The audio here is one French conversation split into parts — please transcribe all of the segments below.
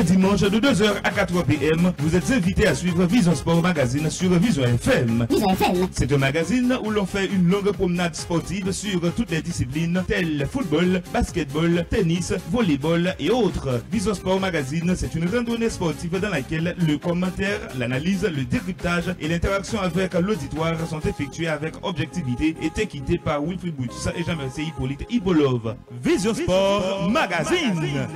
les dimanches de 2h à 4h PM, vous êtes invités à suivre Vision Sport Magazine sur Vision FM. Vision FM. C'est un magazine où l'on fait une longue promenade sportive sur toutes les disciplines telles football, basketball, tennis, volleyball et autres. Vision Sport Magazine, c'est une randonnée sportive dans laquelle le commentaire, l'analyse, le décryptage et l'interaction avec l'auditoire sont effectués avec objectivité et équité par Wilfried Boutis et Jean-Mercier Hippolyte Ibolov. Vision Sport Magazine.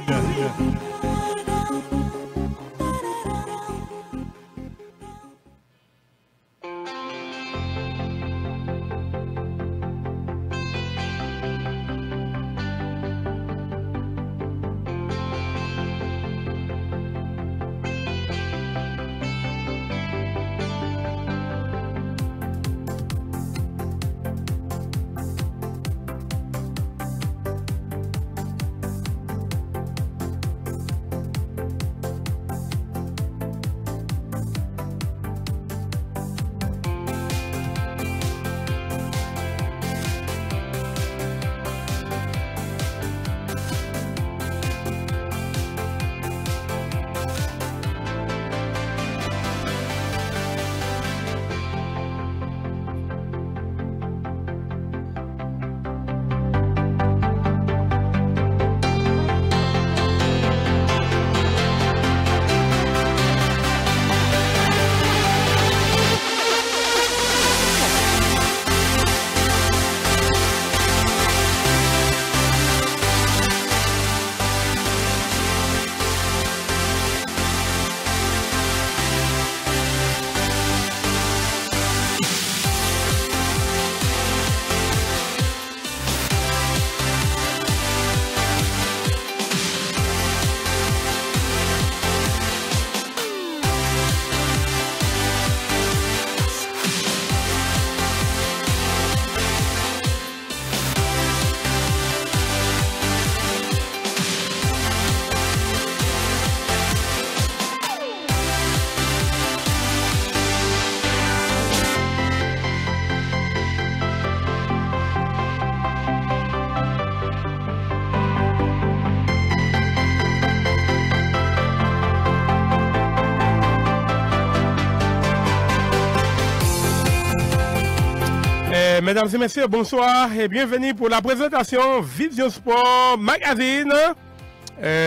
Mesdames et messieurs, bonsoir et bienvenue pour la présentation Vision Sport Magazine.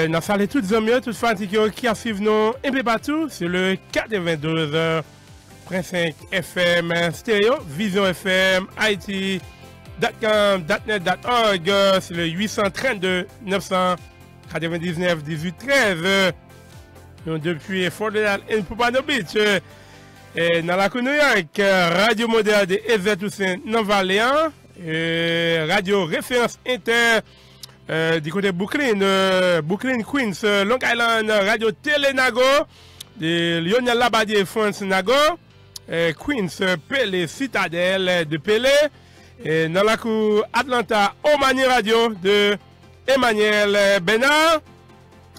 Nous saluons toutes les amis, toutes les fatigues qui suivent nous un peu partout sur le 92.5 FM stéréo, Vision FM, IT.com, .net.org, sur le 832 999 18 13. Depuis Fort Lauderdale et Pompano Beach. Dans la New York, Radio Moderne de EZ Toussaint dans Valéan, Radio Référence Inter du côté Brooklyn, Queens, Long Island, Radio Télénago de Lionel Labadier France Nago, Queens, Pelé, Citadelle de Pelé, dans la cour Atlanta, Omani Radio de Emmanuel Bénard,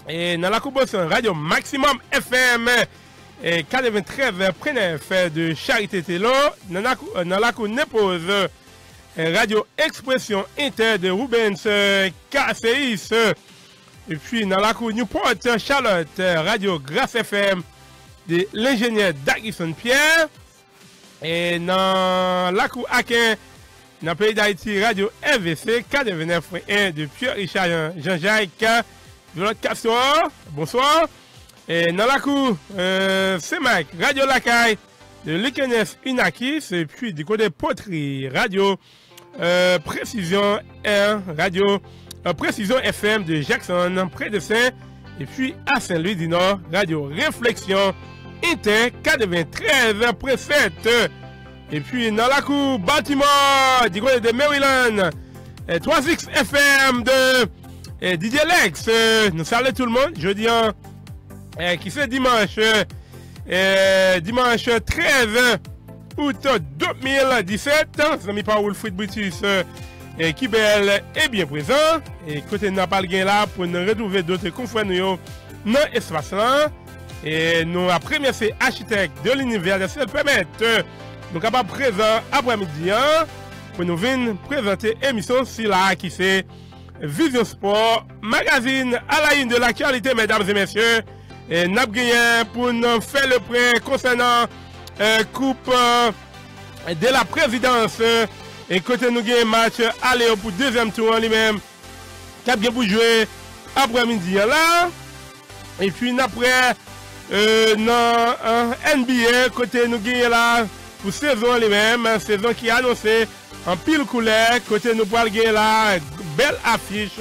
et dans la cour Boston, Radio Maximum FM. Et 93.9 de Charité Télo, dans la cour Nepose, Radio Expression Inter de Rubens KCIS, et puis dans la cour Newport Charlotte, Radio Grâce FM de l'ingénieur Dagison Pierre, et dans la cour Aken, dans le pays d'Haïti, Radio RVC 89.1 de Pierre-Richard Jean-Jacques, Violette Castor, bonsoir. Et dans la cour, c'est Mac, Radio Lacaille de l'Ikenes Unakis, et puis du côté Poterie, Radio Précision R, Radio Précision FM de Jackson, près de Saint, et puis à Saint-Louis du Nord, Radio Réflexion Inter 93.7. Et puis dans la cour Baltimore, du côté de Maryland, 3X FM de DJ Lex. Nous saluons tout le monde, jeudi qui c'est dimanche 13 août 2017. C'est ami par Wilfried Boutis qui belle est bien présent. Et côté n'a pas le gain là pour nous retrouver d'autres confrères nous dans l'espace là. Et nous après c'est architecte de l'univers de se permettre nous capables présent après-midi pour nous venir présenter émission si là qui c'est Vision Sport Magazine à la une de l'actualité, mesdames et messieurs. Et n'a gagné pour nous faire le point concernant Coupe de la Présidence. Et côté nous gagnons match aller pour deuxième tour lui-même. Qui a bien pour jouer après-midi là. Et puis après dans NBA côté nous gagnons là pour saison lui-même, saison qui est annoncée en pile couleur. Côté nous parlons gagner là belle affiche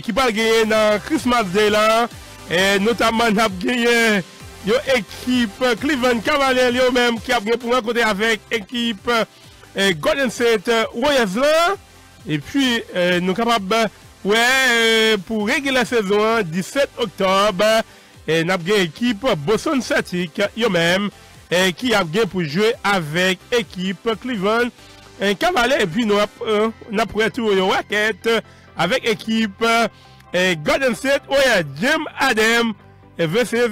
qui parle gagner dans Christmas Day là. Et notamment nous avons gagné l'équipe Cleveland Cavaliers eux-mêmes qui a gagné pour rencontrer avec l'équipe Golden State Warriors là. Et puis nous sommes capables pour régler la saison 17 octobre. Et nous avons gagné l'équipe Boston Celtics eux-mêmes qui a gagné pour jouer avec l'équipe Cleveland Cavaliers. Et puis nous avons retourné au racket avec l'équipe Golden State Warriors, Jim Adam versus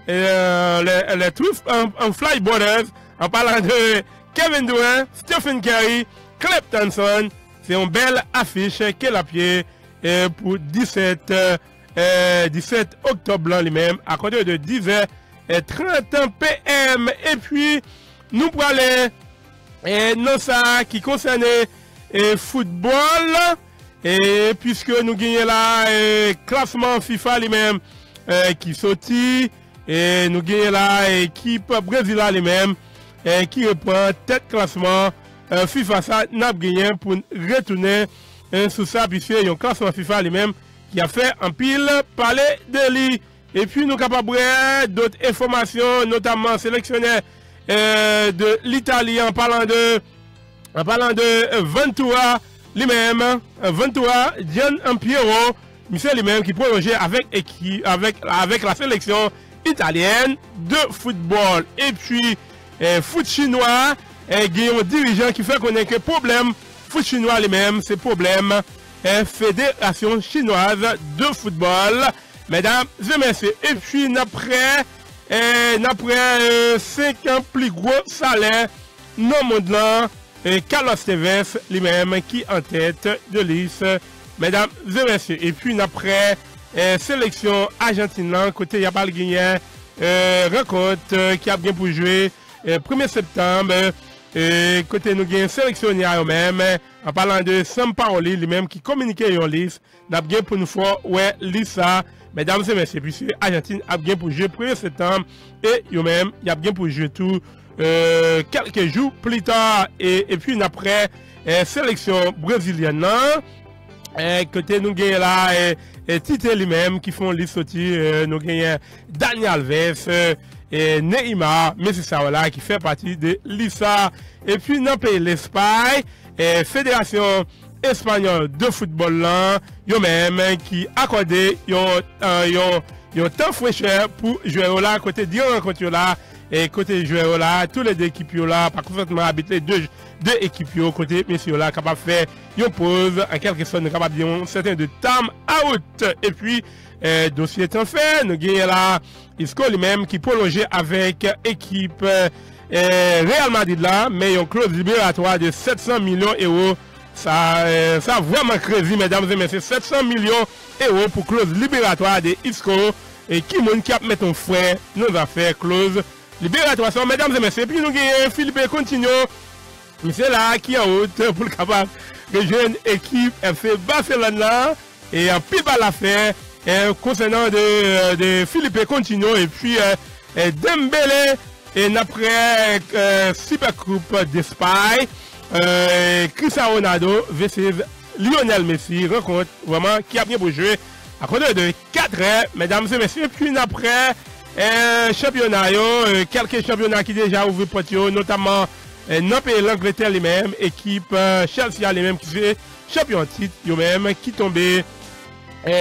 les Twist en Flyboarders en parlant de Kevin Durant, Stephen Curry, Klay Thompson. C'est une belle affiche qu'elle a pied pour 17 octobre lui-même à côté de 10h30 PM. Et puis nous pour aller dans ça qui concerne football. Et puisque nous gagnons là classement FIFA lui-même qui sorti et nous gagnons là équipe Brésil lui-même qui reprend tête classement FIFA ça n'a gagné pour retourner sur ça puisque il y a un classement FIFA lui-même qui a fait un pile parler de lui. Et puis nous capables d'autres informations notamment sélectionnés de l'Italie en parlant de Ventura lui-même, Ventura, Gian Piero, monsieur lui-même qui prolongeait avec la sélection italienne de football. Et puis, foot chinois, il y a un dirigeant qui fait connaître que problème, foot chinois lui-même, c'est problème, fédération chinoise de football. Mesdames et messieurs, et puis, après 5 ans plus gros salaire, dans le monde là, Carlos Tevez lui-même qui en tête de liste, mesdames et messieurs. Et puis après sélection argentine, côté il y a pas le Guinéen, rencontre qui a bien pour jouer 1er septembre. Côté nous gagnons sélectionnaire eux-mêmes, en parlant de Sampaoli lui-même qui communiquait en liste, n'a bien pour nous faire liste ça, mesdames et messieurs. Puis Argentine a bien pour jouer 1er septembre et eux-mêmes il y a bien pour jouer tout. Quelques jours plus tard et puis après sélection brésilienne côté nous gagnons là Tite lui-même qui font liste nous gagnons Dani Alves et Neymar mais c'est ça là qui fait partie de l'ISA. Et puis dans le pays l'Espagne fédération espagnole de football là yo même qui accordé yo temps fraîcheur pour jouer là côté dire rencontre là. Et côté joueur là, tous les deux équipes là, par contre, habiter deux équipes côté messieurs là, capable de faire une pause, en quelque sorte, capable de dire certain de time out. Et puis, dossier étant fait, nous gagnons là, Isco lui-même qui prolongeait avec équipe Real Madrid là, mais une clause libératoire de 700 millions d'euros. Ça vraiment crazy, mesdames et messieurs, 700 millions d'euros pour clause libératoire de Isco. Et qui monde qui a mis ton frère, nous a fait clause libératoire, mesdames et messieurs. Et puis nous avons Philippe Coutinho, monsieur là, qui est en route pour le capable de jeune équipe FC Barcelone là, et un peu à l'affaire concernant de Philippe Coutinho, et puis Dembélé, et après Super Coupe d'Espagne, Cristiano Ronaldo versus Lionel Messi, rencontre vraiment qui a bien beau jouer à côté de 4 heures, mesdames et messieurs. Et puis après championnat, quelques championnats qui déjà ouvrent porte, notamment dans le pays l'Angleterre lui-même, équipe Chelsea lui-même qui fait champion titre, lui-même qui tombait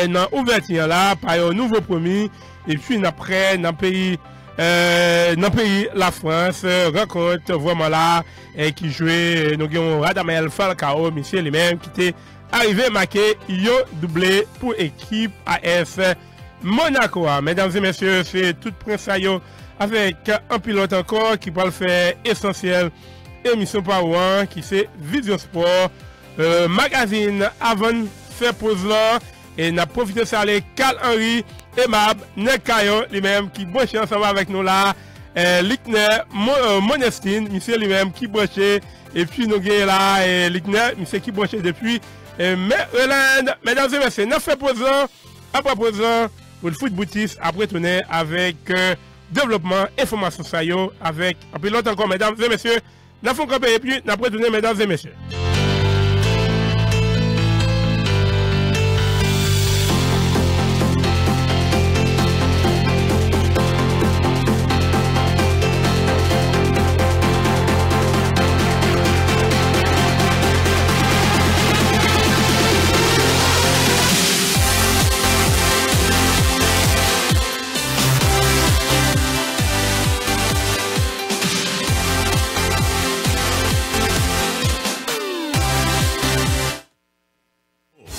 dans l'ouverture là par un nouveau premier. Et puis après dans le pays la France, rencontre vraiment là qui jouait, nous avons Radamel Falcao, monsieur lui-même qui était arrivé marqué yo doublé pour équipe AS Monaco. Mesdames et messieurs, c'est tout prince avec un pilote encore qui va le faire essentiel émission par qui c'est Vision Sport magazine avant de faire pause là Et n'a profité de ça les Carl Henry et Mab Nekayo lui-même qui branché ensemble avec nous là. Lickner Monestine, monsieur lui-même qui branché. Et puis nous avons là Lickner, monsieur qui branché depuis Maryland. Mesdames et messieurs, nous faisons présent, après présent, pour le foot boutique, après tourner avec développement, information ça avec un pilote encore, mesdames et messieurs. Nous faisons camper et puis nous après tourner, mesdames et messieurs.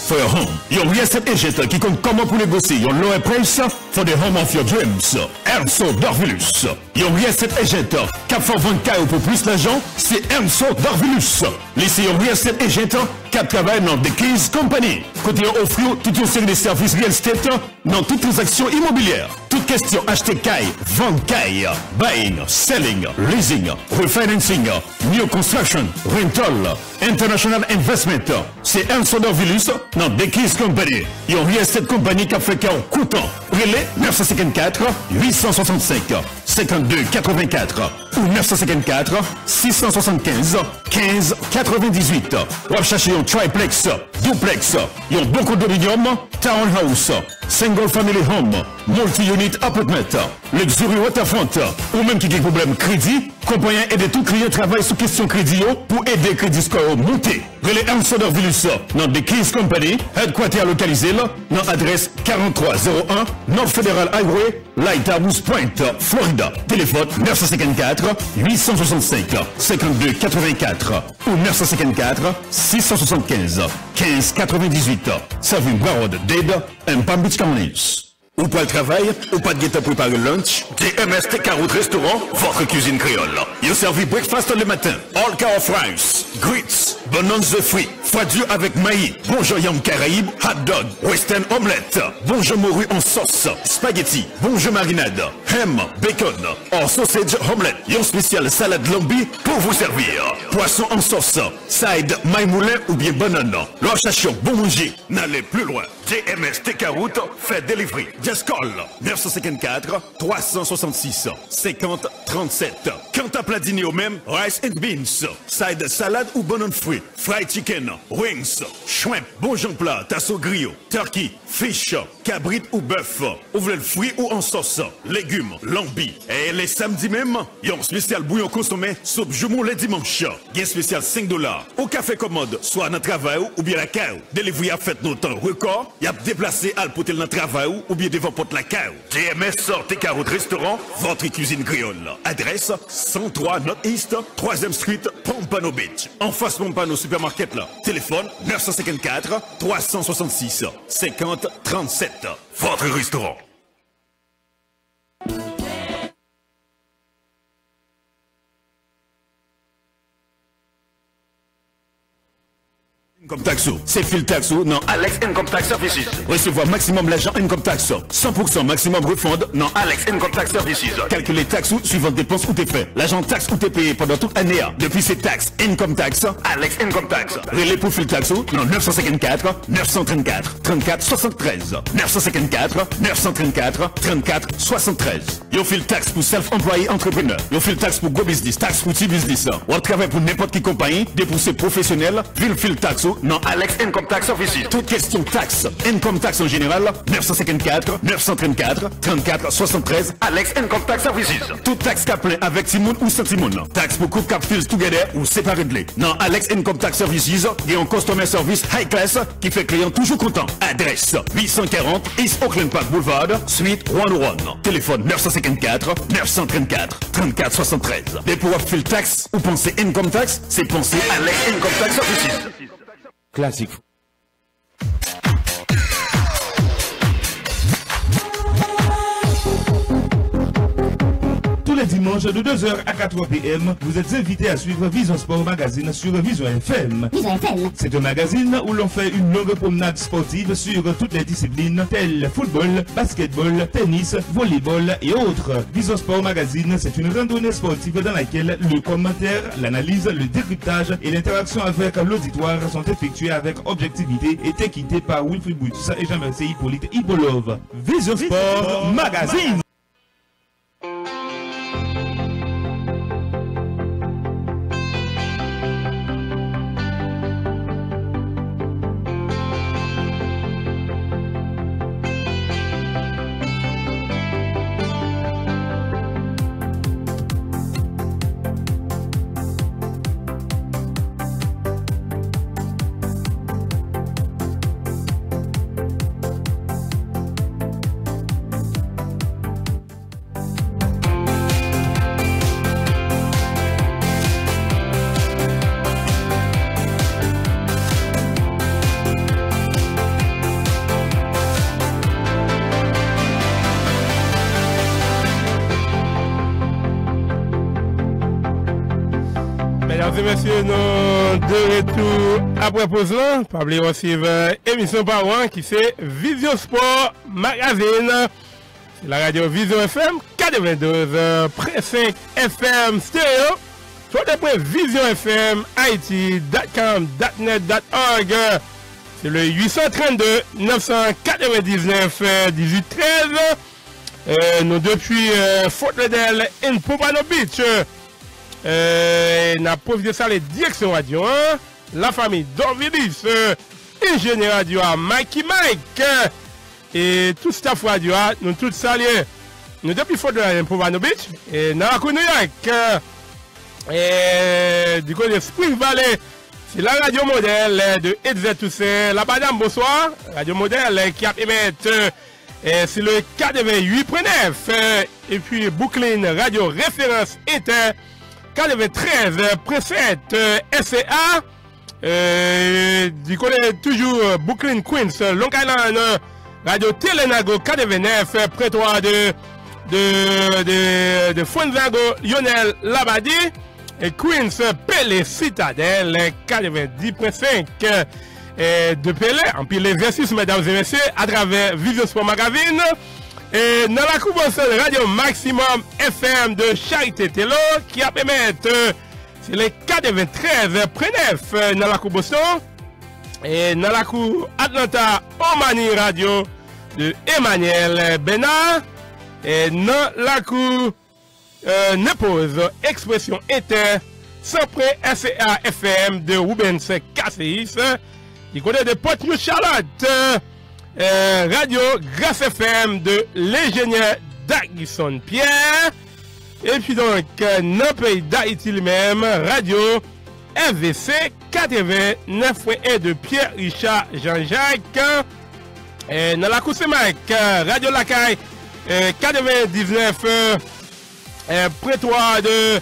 For your home, your real estate agent qui compte comment pour négocier your lower price for the home of your dreams. Ernso Dorvilus. Your real estate agent qui a fait 20K pour plus d'argent, c'est Ernso Dorvilus. Laissez your real estate agent qui travaille dans The Keys Company. Côté offre toute une série de services real estate dans toutes les actions immobilières. Toute question acheter caille, vendre caille, buying, selling, leasing, refinancing, new construction, rental, international investment. C'est Ernso Dorvilus dans The Keys Company. Yon real estate company qui a fait qu'un coûtant. Relais 954 865 52 84 ou 954 675 15 98. Ou chercher un triplex, duplex, yon bon condominium, townhouse, single family home, multi-unit apartment, luxury waterfront, ou même qui a des problèmes crédit, compagnie aide tout client travaille sur question crédit pour aider crédit score monter. Relais Ernso Dorvilus dans The Keys Company, headquarter localisé dans adresse 4301 North Federal Highway, Lighthouse Point, Florida. Téléphone 954 865 52 84 ou 954 675 15 98. Serving Broward Dead and Palm Beach Counties. Ou pas le travail, ou pas de guette à préparer lunch, DMS Carotte Restaurant, votre cuisine créole. Ils servent breakfast le matin, all kind of rice, grits, bananes de fruits, froidure avec maïs, bonjour yam caraïbe, hot dog, western omelette, bonjour morue en sauce, spaghetti, bonjour marinade, ham, bacon, or sausage omelette, yon spécial salade lambi pour vous servir. Poisson en sauce, side, maï moulin ou bien banane. L'enchation, bon manger, n'allez plus loin. DMS Carotte fait delivery. Just call 954 366 50 37. Quant à plat dîner au même, rice and beans, side salade ou banane fruit, fried chicken, wings, shrimp, bonjon plat, tasso griot, turkey, fish, cabrit ou bœuf, ou voulez le fruit ou en sauce, légumes, lambi. Et les samedis même, yon spécial bouillon consommé, soupe joumon les dimanches. Gain spécial $5. Au café commode, soit dans le travail ou bien la caille. Delivery a fait nos temps record, y a déplacé al potel dans le travail ou bien devant porte la caille. DMS Sorte Carotte Restaurant, votre cuisine créole. Adresse 103 North East, 3e Street, Pompano Beach. En face Pompano Supermarket là. Téléphone 954 366 50 37. Votre restaurant. Income Taxo, c'est Phil Taxo, non Alex Income Tax Services. Recevoir maximum l'argent Income Tax. 100% maximum refund, non Alex Income Tax Services. Calculer taxes suivant dépenses ou tes frais. L'argent taxe ou t'es payé pendant toute année. Depuis ces taxes, Income Tax, Alex Income Tax. Relais pour Phil Taxo, non 954 934 34 73. 954 934 34 73. Yo Phil Tax pour self-employé entrepreneur. Yo Phil Tax pour go business, tax pour petit business. Ou travail pour n'importe qui compagnie, dépoussé professionnel, Phil Taxo. Non, Alex Income Tax Office. Toute question taxe, income tax en général, 954 934 34 73. Alex Income Tax Office. Toute taxe capée avec Simon ou sans Simon. Taxe pour coupe cap fees together ou séparés de les. Non, Alex Income Tax Services, il y a un customer service high class qui fait client toujours content. Adresse 840 East Oakland Park Boulevard, Suite 101. Téléphone 954 934 34 73. Et pour Phil Tax ou penser Income Tax, c'est penser Alex Income Tax Office. Classique. Tous les dimanches dimanche de 2h à 4h PM, vous êtes invités à suivre Vision Sport Magazine sur Vision FM. C'est un magazine où l'on fait une longue promenade sportive sur toutes les disciplines telles football, basketball, tennis, volleyball et autres. Vision Sport Magazine, c'est une randonnée sportive dans laquelle le commentaire, l'analyse, le décryptage et l'interaction avec l'auditoire sont effectués avec objectivité et équité par Wilfried Boutus et Jean-Mercier Hippolyte Ibolov. Vision Sport Magazine. Mesdames et messieurs, nous de retour après pause là. Pas oublier aussi émission par an qui c'est Vision Sport Magazine. C'est la radio Vision FM 92.5 FM stéréo. Soit d'après Vision FM IT.com.net.org. C'est le 832 999 1813. Nous depuis Fort Lauderdale in Pompano Beach. N'a profité ça les directions radio, hein? La famille Dorvilis, ingénieur radio Mikey Mike et tout staff radio, nous tous salués. Nous depuis Fort Lauderdale pour Pompano Beach et dans la New York et du côté de Spring Valley, c'est la radio modèle de Edz Toussaint. La madame, bonsoir. Radio modèle qui a émettre c'est le 88.9 et puis Brooklyn Radio Référence Inter 93.7 SCA, du côté toujours Brooklyn Queens, Long Island, Radio Telenago 89, prétoire de Fuenzago, Lionel Labadie, et Queens, Pelé Citadel 90.5 de Pelé, en pile l'exercice, mesdames et messieurs, à travers Vision Sport Magazine. Et dans la couverture radio Maximum FM de Charité Tello qui a permettre c'est les 93.9 dans la couverture et dans la cour Atlanta Omani Radio de Emmanuel Benard et dans la cour Nepose Expression Inter sans près SCA FM de Rubens Cassis du côté de Port-New Charlotte. Radio Grâce FM de l'ingénieur Dagison Pierre. Et puis donc, dans le pays d'Haïti lui-même, Radio RVC 89.1 de Pierre Richard Jean-Jacques. Et dans la course Mike, Radio Lacaille 99, prétoire de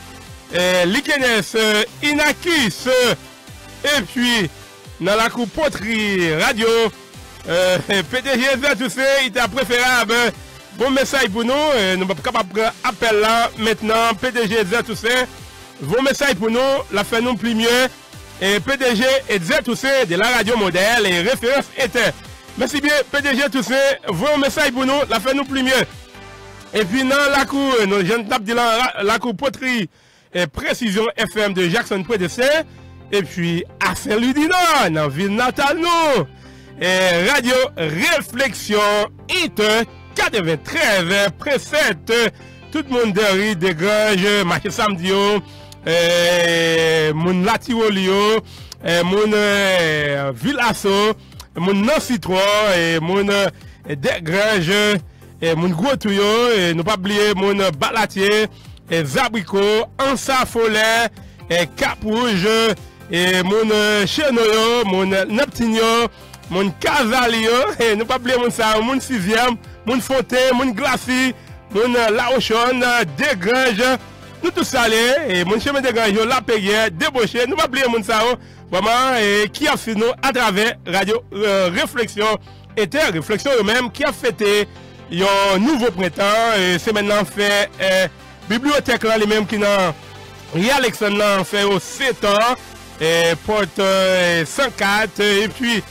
Likenes Inakis. Et puis, dans la cour Poterie, Radio PDG Toussaint, il était préférable. Bon message pour nous. Nous sommes capables de appeler là maintenant. PDG Toussaint, vos messages pour nous, la fait nous plus mieux. Et PDG Toussaint de la radio modèle et référence était. Merci bien, PDG Toussaint, vos messages pour nous, la fait nous plus mieux. Et puis dans la cour, nous jeunes tape de la cour Poterie et Précision FM de Jackson Prédessin. Et puis à Saint-Louis-du-Nord, dans la ville natale nous. Et Radio Réflexion Inter 93 précède tout le monde de Desgranges, marché samedi, mon Latirolio, mon Villasso, mon Non-Citron, et mon Desgranges, et mon Gros Touyo, et nous pas oublier mon Balatier, et Zabrico, Ansa Follet, et Cap Rouge, et mon Chenoyo, mon Neptunio, mon Casalio, et nous pas oublier mon ça, mon 6e, mon Fontaine, mon Glacis, mon La Rochonne, Desgranges, nous tous salés, et mon chemin de Desgranges, la Péguerre, débauché, nous pas oublier mon ça, vraiment, et qui a fait nous à travers Radio Réflexion, était Réflexion eux-mêmes, qui a fêté un nouveau printemps, et c'est maintenant fait bibliothèque là les mêmes qui dans Alexandre fait au 7 ans et porte 104 et puis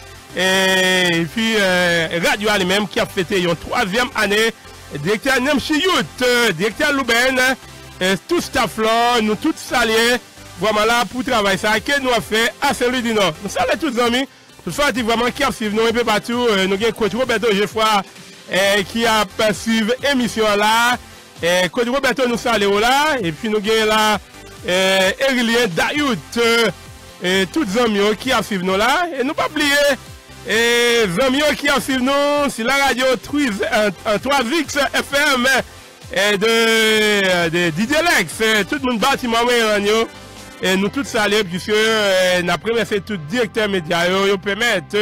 radio les mêmes qui a fêté une 3e année, directeur Nemchi Youth, directeur Louben, tout staff là, nous tous salués vraiment là pour travailler ça que nous a fait à Saint-Louis du Nord. Nous saluons tous les amis, tout ça vraiment qui a suivi nous un peu partout, nous avons coach Roberto Geoffroy qui a suivi l'émission là, coach Roberto nous saluons là, et puis nous avons là Erilien Dayout, tous les amis qui a suivi nous là, et nous pas oublier et les amis qui a suivi nous sur la radio 3X FM de Didier Lex, tout le monde bâtiment et nous tous saluons puisque nous avons remercié tout directeur média qui permettent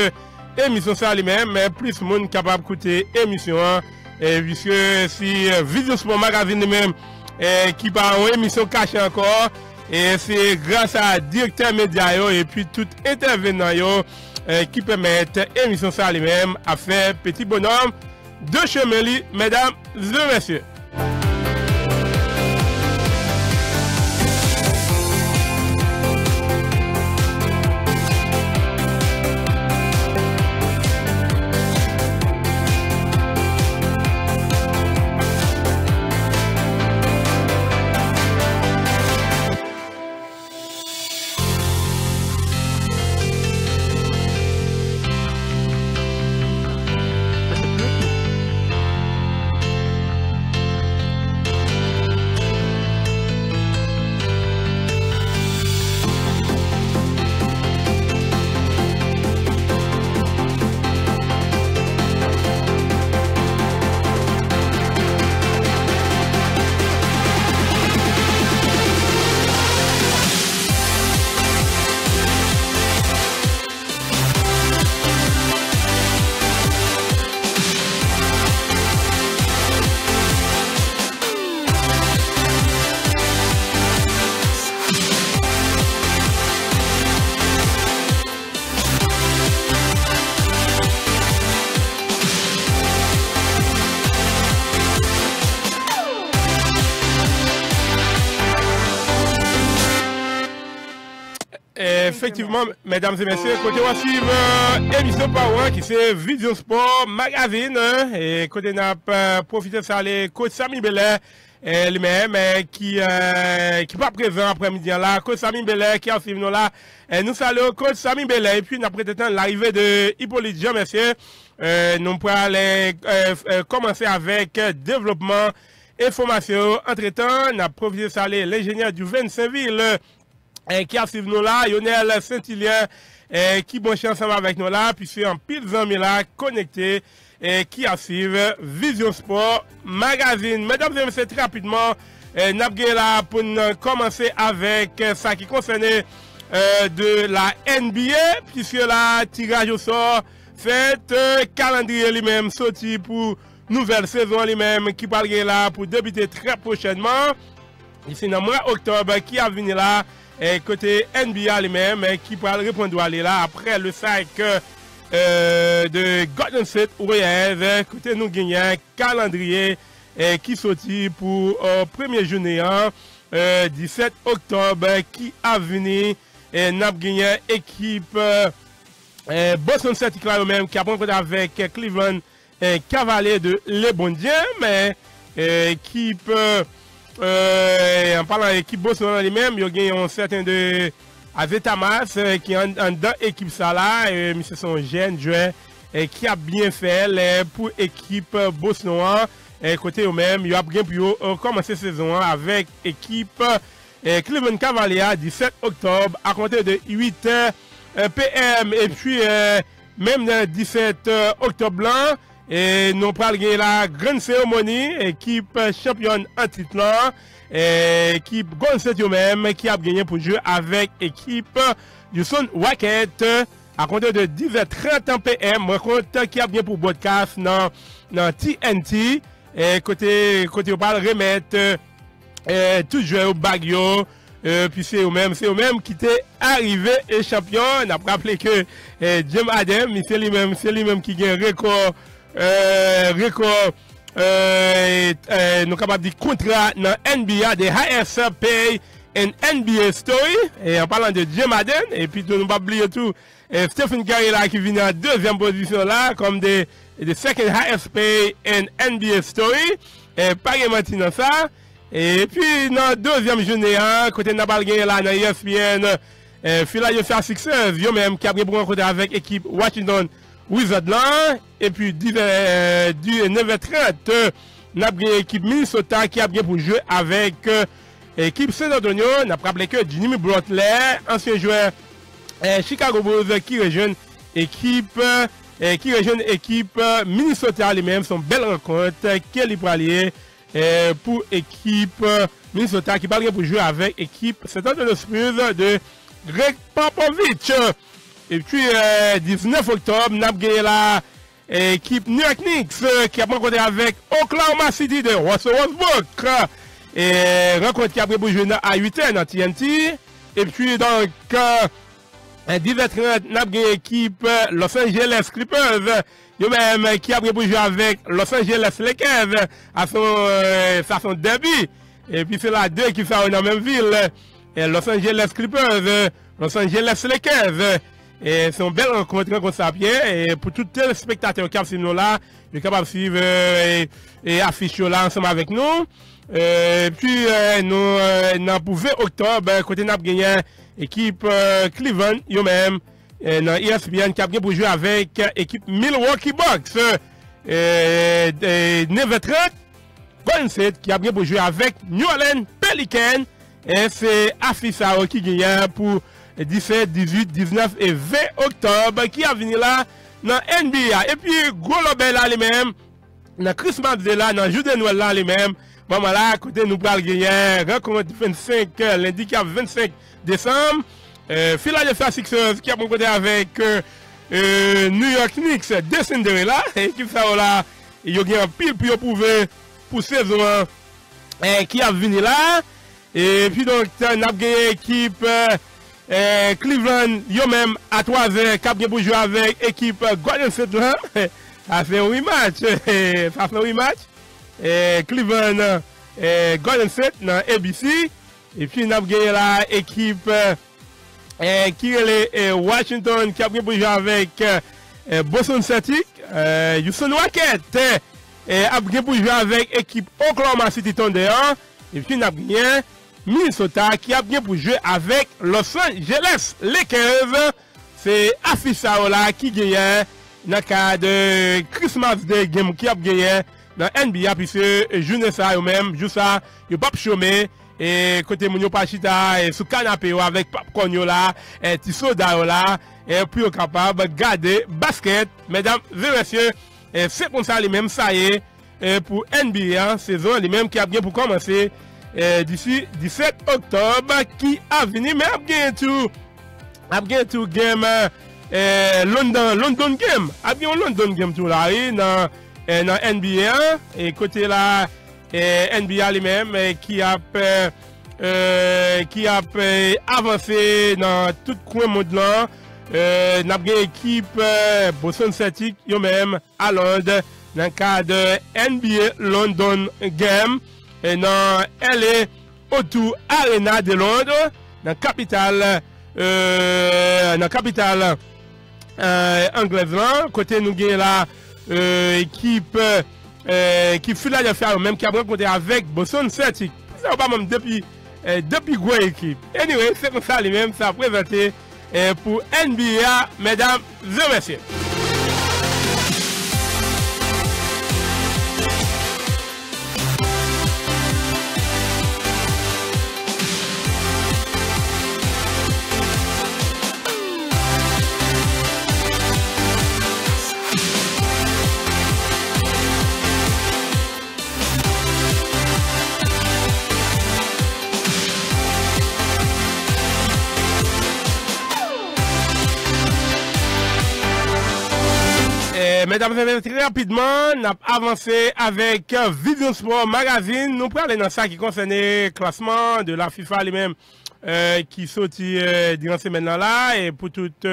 l'émission ça lui-même, mais plus de monde capable d'écouter l'émission puisque si Vision Sport Magazine même qui part en émission cachée encore, et c'est grâce à directeur média et puis tout intervenant qui permettent l'émission ça lui-même à faire petit bonhomme de chemin, mesdames et messieurs. Effectivement, mesdames et messieurs, côté on va suivre émission Power qui c'est Vision Sport Magazine et côté n'a profité de ça les coach Sami Belair lui-même qui pas présent après-midi là, coach Sami Belair qui a suivi nous là, nous saluons coach Sami Belair et puis nous prétendons l'arrivée de Hippolyte Jean, messieurs, nous pourrons aller commencer avec développement et formation. Entre-temps, nous profité de ça l'ingénieur du 25 villes qui a suivi nous là, Lionel Saint-Hilien, qui branche ensemble avec nous là, puis c'est un pile d'amis là connecté, qui a suivi Vision Sport Magazine. Mesdames et messieurs, très rapidement, nous avons là pour commencer avec ça qui concerne de la NBA, puisque la tirage au sort fait calendrier lui-même sorti pour nouvelle saison lui-même qui parle là pour débuter très prochainement. Ici dans le mois d'octobre qui a venu là. Et côté NBA lui-même qui pourra répondre à aller là après le sac de Golden State Warriors. Côté nous gagnons un calendrier qui sorti pour 1er journée 17 octobre qui a venu et nous avons gagné équipe Boston Celtics là même qui a pris avec Cleveland Cavaliers de LeBronien, mais équipe en parlant de l'équipe Boston lui-même, il y a un certain de Azetamas qui est dans l'équipe ça là, mais c'est son jeune joueur qui a bien fait pour l'équipe Boston. Côté eux-mêmes, il a bien pu commencer saison avec l'équipe Cleveland Cavaliers 17 octobre à compter de 8 PM et puis même le 17 octobre là. Et nous parlons de la grande cérémonie, équipe championne en titre, équipe Golden State même qui a gagné pour jouer avec équipe Houston Rockets à compter de 10h30 PM, rencontre qui a gagné pour broadcast dans TNT. Et côté on parle remettre tout joueur au bagio. Puis c'est eux-mêmes qui étaient arrivés et champion. On a rappelé que James Adam, c'est lui-même qui gagne record nous capables de dire contrat dans NBA, the highest pay in NBA story. Et en parlant de Jim Madden, et puis nous pas oublier tout, Stephen Curry là qui vient en deuxième position là, comme the second highest pay in NBA story. Et pas menti dans ça. Et puis dans deuxième journée, côté n'a pas gagné là dans ESPN, Philadelphia Sixers, yo même qui a pris pour rencontrer avec équipe Washington Wizards là, et puis du 9h30, n'a pris équipe Minnesota qui a bien pour jouer avec équipe San Antonio. N'a rappelé que Jimmy Butler, ancien joueur Chicago Bulls qui rejoint équipe Minnesota lui-même, son belle rencontre qu'elle pour aller pour équipe Minnesota qui parle pour jouer avec équipe San Antonio Spurs de Greg Popovich. Et puis 19 octobre, nous avons gagné la équipe New York Knicks qui a rencontré avec Oklahoma City de Russell Westbrook. Et rencontre qui a pris pour jouer à 8h dans TNT. Et puis donc 10h30, nous avons gagné l'équipe Los Angeles Clippers. Yo-même qui a pris pour jouer avec Los Angeles Lakers à son début. Et puis c'est là deux équipes dans la même ville. Los Angeles Clippers, Los Angeles Lakers. Et c'est une belle rencontre comme ça bien. Et pour tous les spectateurs qui sont là, ils sont capables de suivre et afficher là ensemble avec nous. Puis nous, pour 20 octobre, côté nous avons gagné l'équipe Cleveland, eux-mêmes, dans ESPN qui a bien pour jouer avec l'équipe Milwaukee Bucks. 9h30, Golden State qui a bien pour jouer avec New Orleans Pelicans. Et c'est Afisa qui gagne pour 17, 18, 19 et 20 octobre qui a venu là dans NBA. Et puis, gros lobel là lui-même, dans Christmas Day là, dans Jour de Noël là lui-même, bon là, côté nous pral gagner, rencontre 25, lundi 25 décembre, Philadelphia Sixers qui a rencontré avec New York Knicks de Cinderella, équipe ça là, il y a un pile pour saison qui a venu là. Et puis donc, nous avons gagné l'équipe Cleveland, yo même à 3h, qui a bien joué avec l'équipe Golden State là. Ça fait un rematch. Ça fait un rematch. Cleveland, Golden State dans ABC. Et puis nous avons gagné l'équipe qui est Washington, qui a bien joué avec Boston Celtics. Houston Rockets a bien joué avec l'équipe Oklahoma City Thunder. Et puis nous avons gagné Minnesota qui a bien pour jouer avec Los Angeles Lakers. C'est Afisa là qui gagne dans le cas de Christmas Day Game qui a gagné dans NBA puisque journée ça eux même joue ça yo pas chômer et côté mon pachita et sous canapé avec popcorn là et petit soda là et puis capable garder basket mesdames et messieurs et c'est comme ça les mêmes ça y est pour NBA saison les mêmes qui a bien pour commencer d'ici 17 octobre qui a venu mais a bien tout game London game a bien London game tout là dans NBA et côté là NBA lui-même qui a avancé dans tout coin monde là n'a bien équipe Boston Celtics yo même à Londres dans le cadre de NBA London game et dans LA O2 Arena de Londres dans la capitale anglaise là côté nous gagne la équipe qui Philadelphia même qui a rencontré avec Boston Celtics ça pas même depuis gros équipe anyway c'est comme ça les mêmes ça présenté pour NBA mesdames et messieurs. Mesdames et messieurs, très rapidement, nous avons avancé avec Vision Sport Magazine. Nous parlons dans ça qui concerne le classement de la FIFA lui-même qui sortit durant cette semaine là et pour toute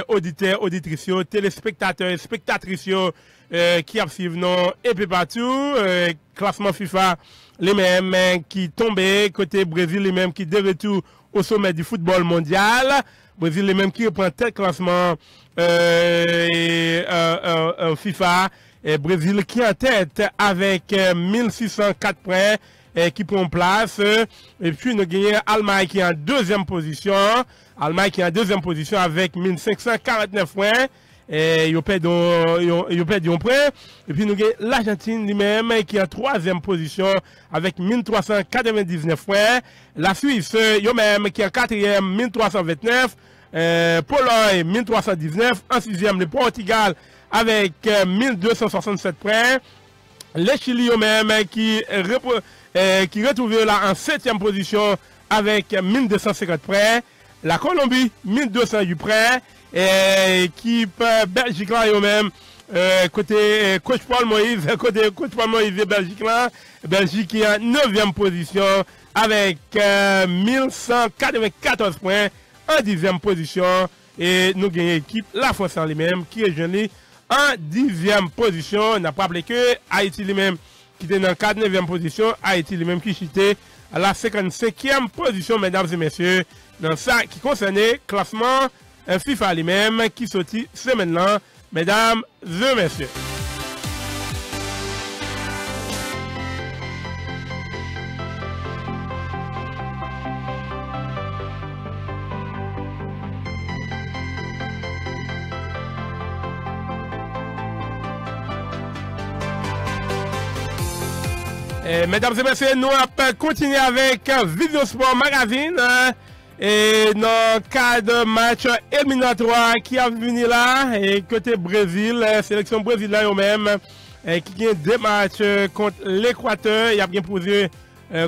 auditeurs, auditrices, téléspectateurs, spectatrices qui suivent non et puis partout. Classement FIFA, les mêmes qui tombaient, côté Brésil, les mêmes qui de retour au sommet du football mondial. Brésil, les mêmes qui reprend tel classement FIFA. Brésil qui est en tête avec 1604 points. Qui prend place. Et puis, nous gagnons Allemagne qui est en deuxième position. Allemagne qui est en deuxième position avec 1549 points. Et ils perdent un point. Et puis, nous gagnons l'Argentine lui-même qui est en troisième position avec 1399 points. La Suisse, eux-mêmes qui est en quatrième, 1329. Pologne, 1319. En sixième, le Portugal avec 1267 points. Les Chili eux-mêmes qui retrouve là en 7e position avec 1250 points. La Colombie, 1208 points. Qui Belgique là eux-mêmes, côté coach Paul Moïse et Belgique là. Belgique qui est en 9e position avec 1194 points en 10e position. Et nous gagnons l'équipe La France en lui-même qui est jeune en 10e position. On n'a pas appelé que Haïti lui-même qui était dans la 49e position. Haïti lui-même qui chutait à la 55e position, mesdames et messieurs. Dans ça qui concernait classement FIFA lui-même qui sortit semaine-là, mesdames et messieurs. Mesdames et messieurs, nous allons continuer avec Video Sport Magazine. Et dans le cadre de match éliminatoire qui a venu là, et côté Brésil, sélection Brésil là eux-mêmes, qui a deux matchs contre l'Équateur, il y a bien posé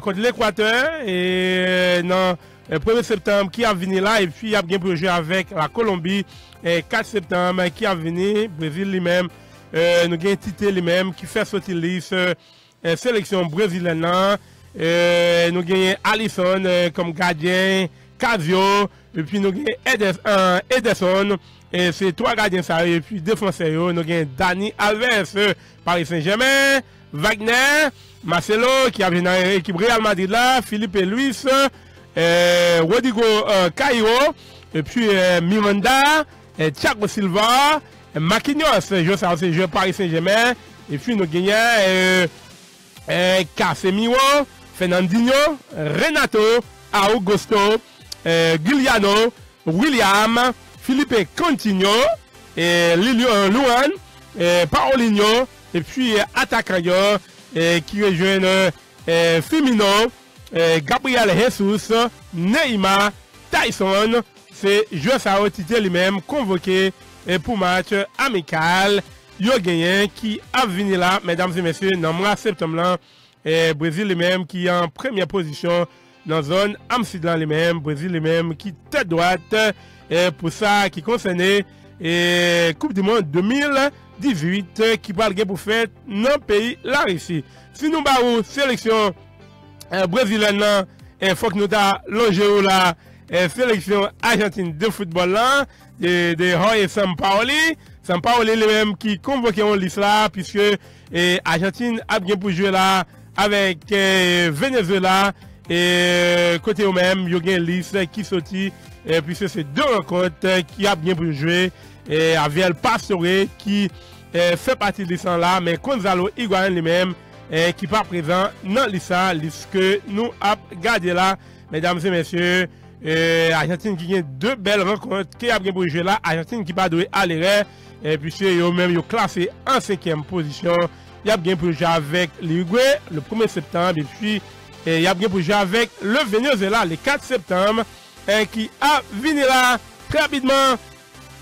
contre l'Équateur, et dans le 1er septembre qui a venu là, et puis il y a bien joué avec la Colombie, et 4 septembre qui a venu, Brésil lui-même, nous avons Tite lui-même qui fait sortir liste sélection brésilienne, nous avons Alisson comme gardien, Casio, et puis nous avons Ederson, et c'est trois gardiens ça, et puis défenseurs, nous avons Dani Alves, Paris Saint-Germain, Wagner, Marcelo, qui a venu dans l'équipe Real Madrid là, Philippe Luis, Rodrigo Cairo, et puis Miranda, Thiago Silva, Marquinhos, je Paris Saint-Germain, et puis nous gagnons Casemiro, Fernandinho, Renato, Augusto, Giuliano, William, Philippe Coutinho, Luan, Paulinho, et puis attaquant qui rejoignent Firmino, Gabriel Jesus, Neymar, Tyson. C'est Joao Tite lui-même convoqué pour match amical. Il y a gagné qui a venu là, mesdames et messieurs, dans le mois de septembre là, Brésil lui-même qui est en première position dans la zone Amsterdam lui-même, Brésil lui-même qui tête droite pour ça qui concernait Coupe du Monde 2018 qui va le pour faire dans le pays la Russie. Si nous avons sélection brésilienne, il faut que nous avons longé la sélection argentine de football là, de Jorge Sampaoli. Sampaoli lui-même qui convoqué en liste là, puisque Argentine a bien pour jouer là avec Venezuela. Et côté eux-mêmes, il y a une liste qui sortit, puisque c'est deux rencontres qui a bien pour jouer. Et Aviel Pastore qui fait partie de liste là, mais Gonzalo Higuaín lui-même qui n'est pas présent dans la liste que nous avons gardé là, mesdames et messieurs. Argentine qui a deux belles rencontres qui a bien pour jouer là. Argentine qui va doué à l'erreur, puisque eux-mêmes ils ont classé en 5e position. Il y a bien pour jouer avec l'Uruguay le 1er septembre, et puis il y a bien pour jouer avec le Venezuela le 4 septembre, qui a venu là très rapidement.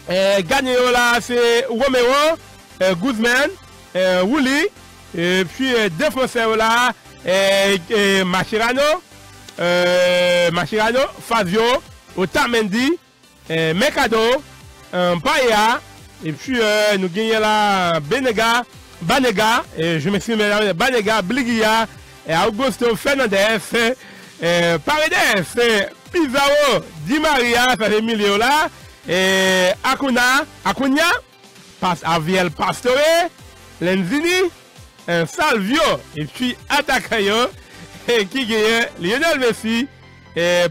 Gagné là, c'est Romero, Guzman, Wuli, et puis défenseur là, Mascherano, Fazio, Otamendi, Mercado, Paya, et puis nous gagnons là Banega, je m'excuse mesdames, Banega, Bliguia, Augusto Fernandez, Paredes, Pizarro, Di Maria, ça fait milieu là, Acuna, passe Aviel Pastore, Lenzini, un Salvio, et puis attaquant qui gagne Lionel Messi,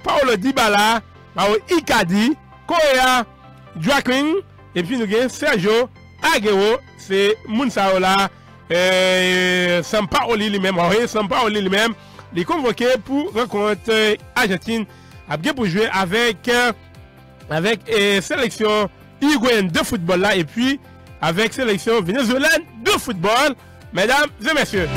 Paolo Dybala, Paolo Icardi, Correa, Joaquin, et puis nous gagnons Sergio Aguero, c'est Mounsaola, Sampaoli lui-même, Sampaoli lui-même, il est convoqué pour rencontre Argentine, après pour jouer avec sélection uruguayenne de football là, et puis avec sélection vénézuélienne de football, mesdames et messieurs.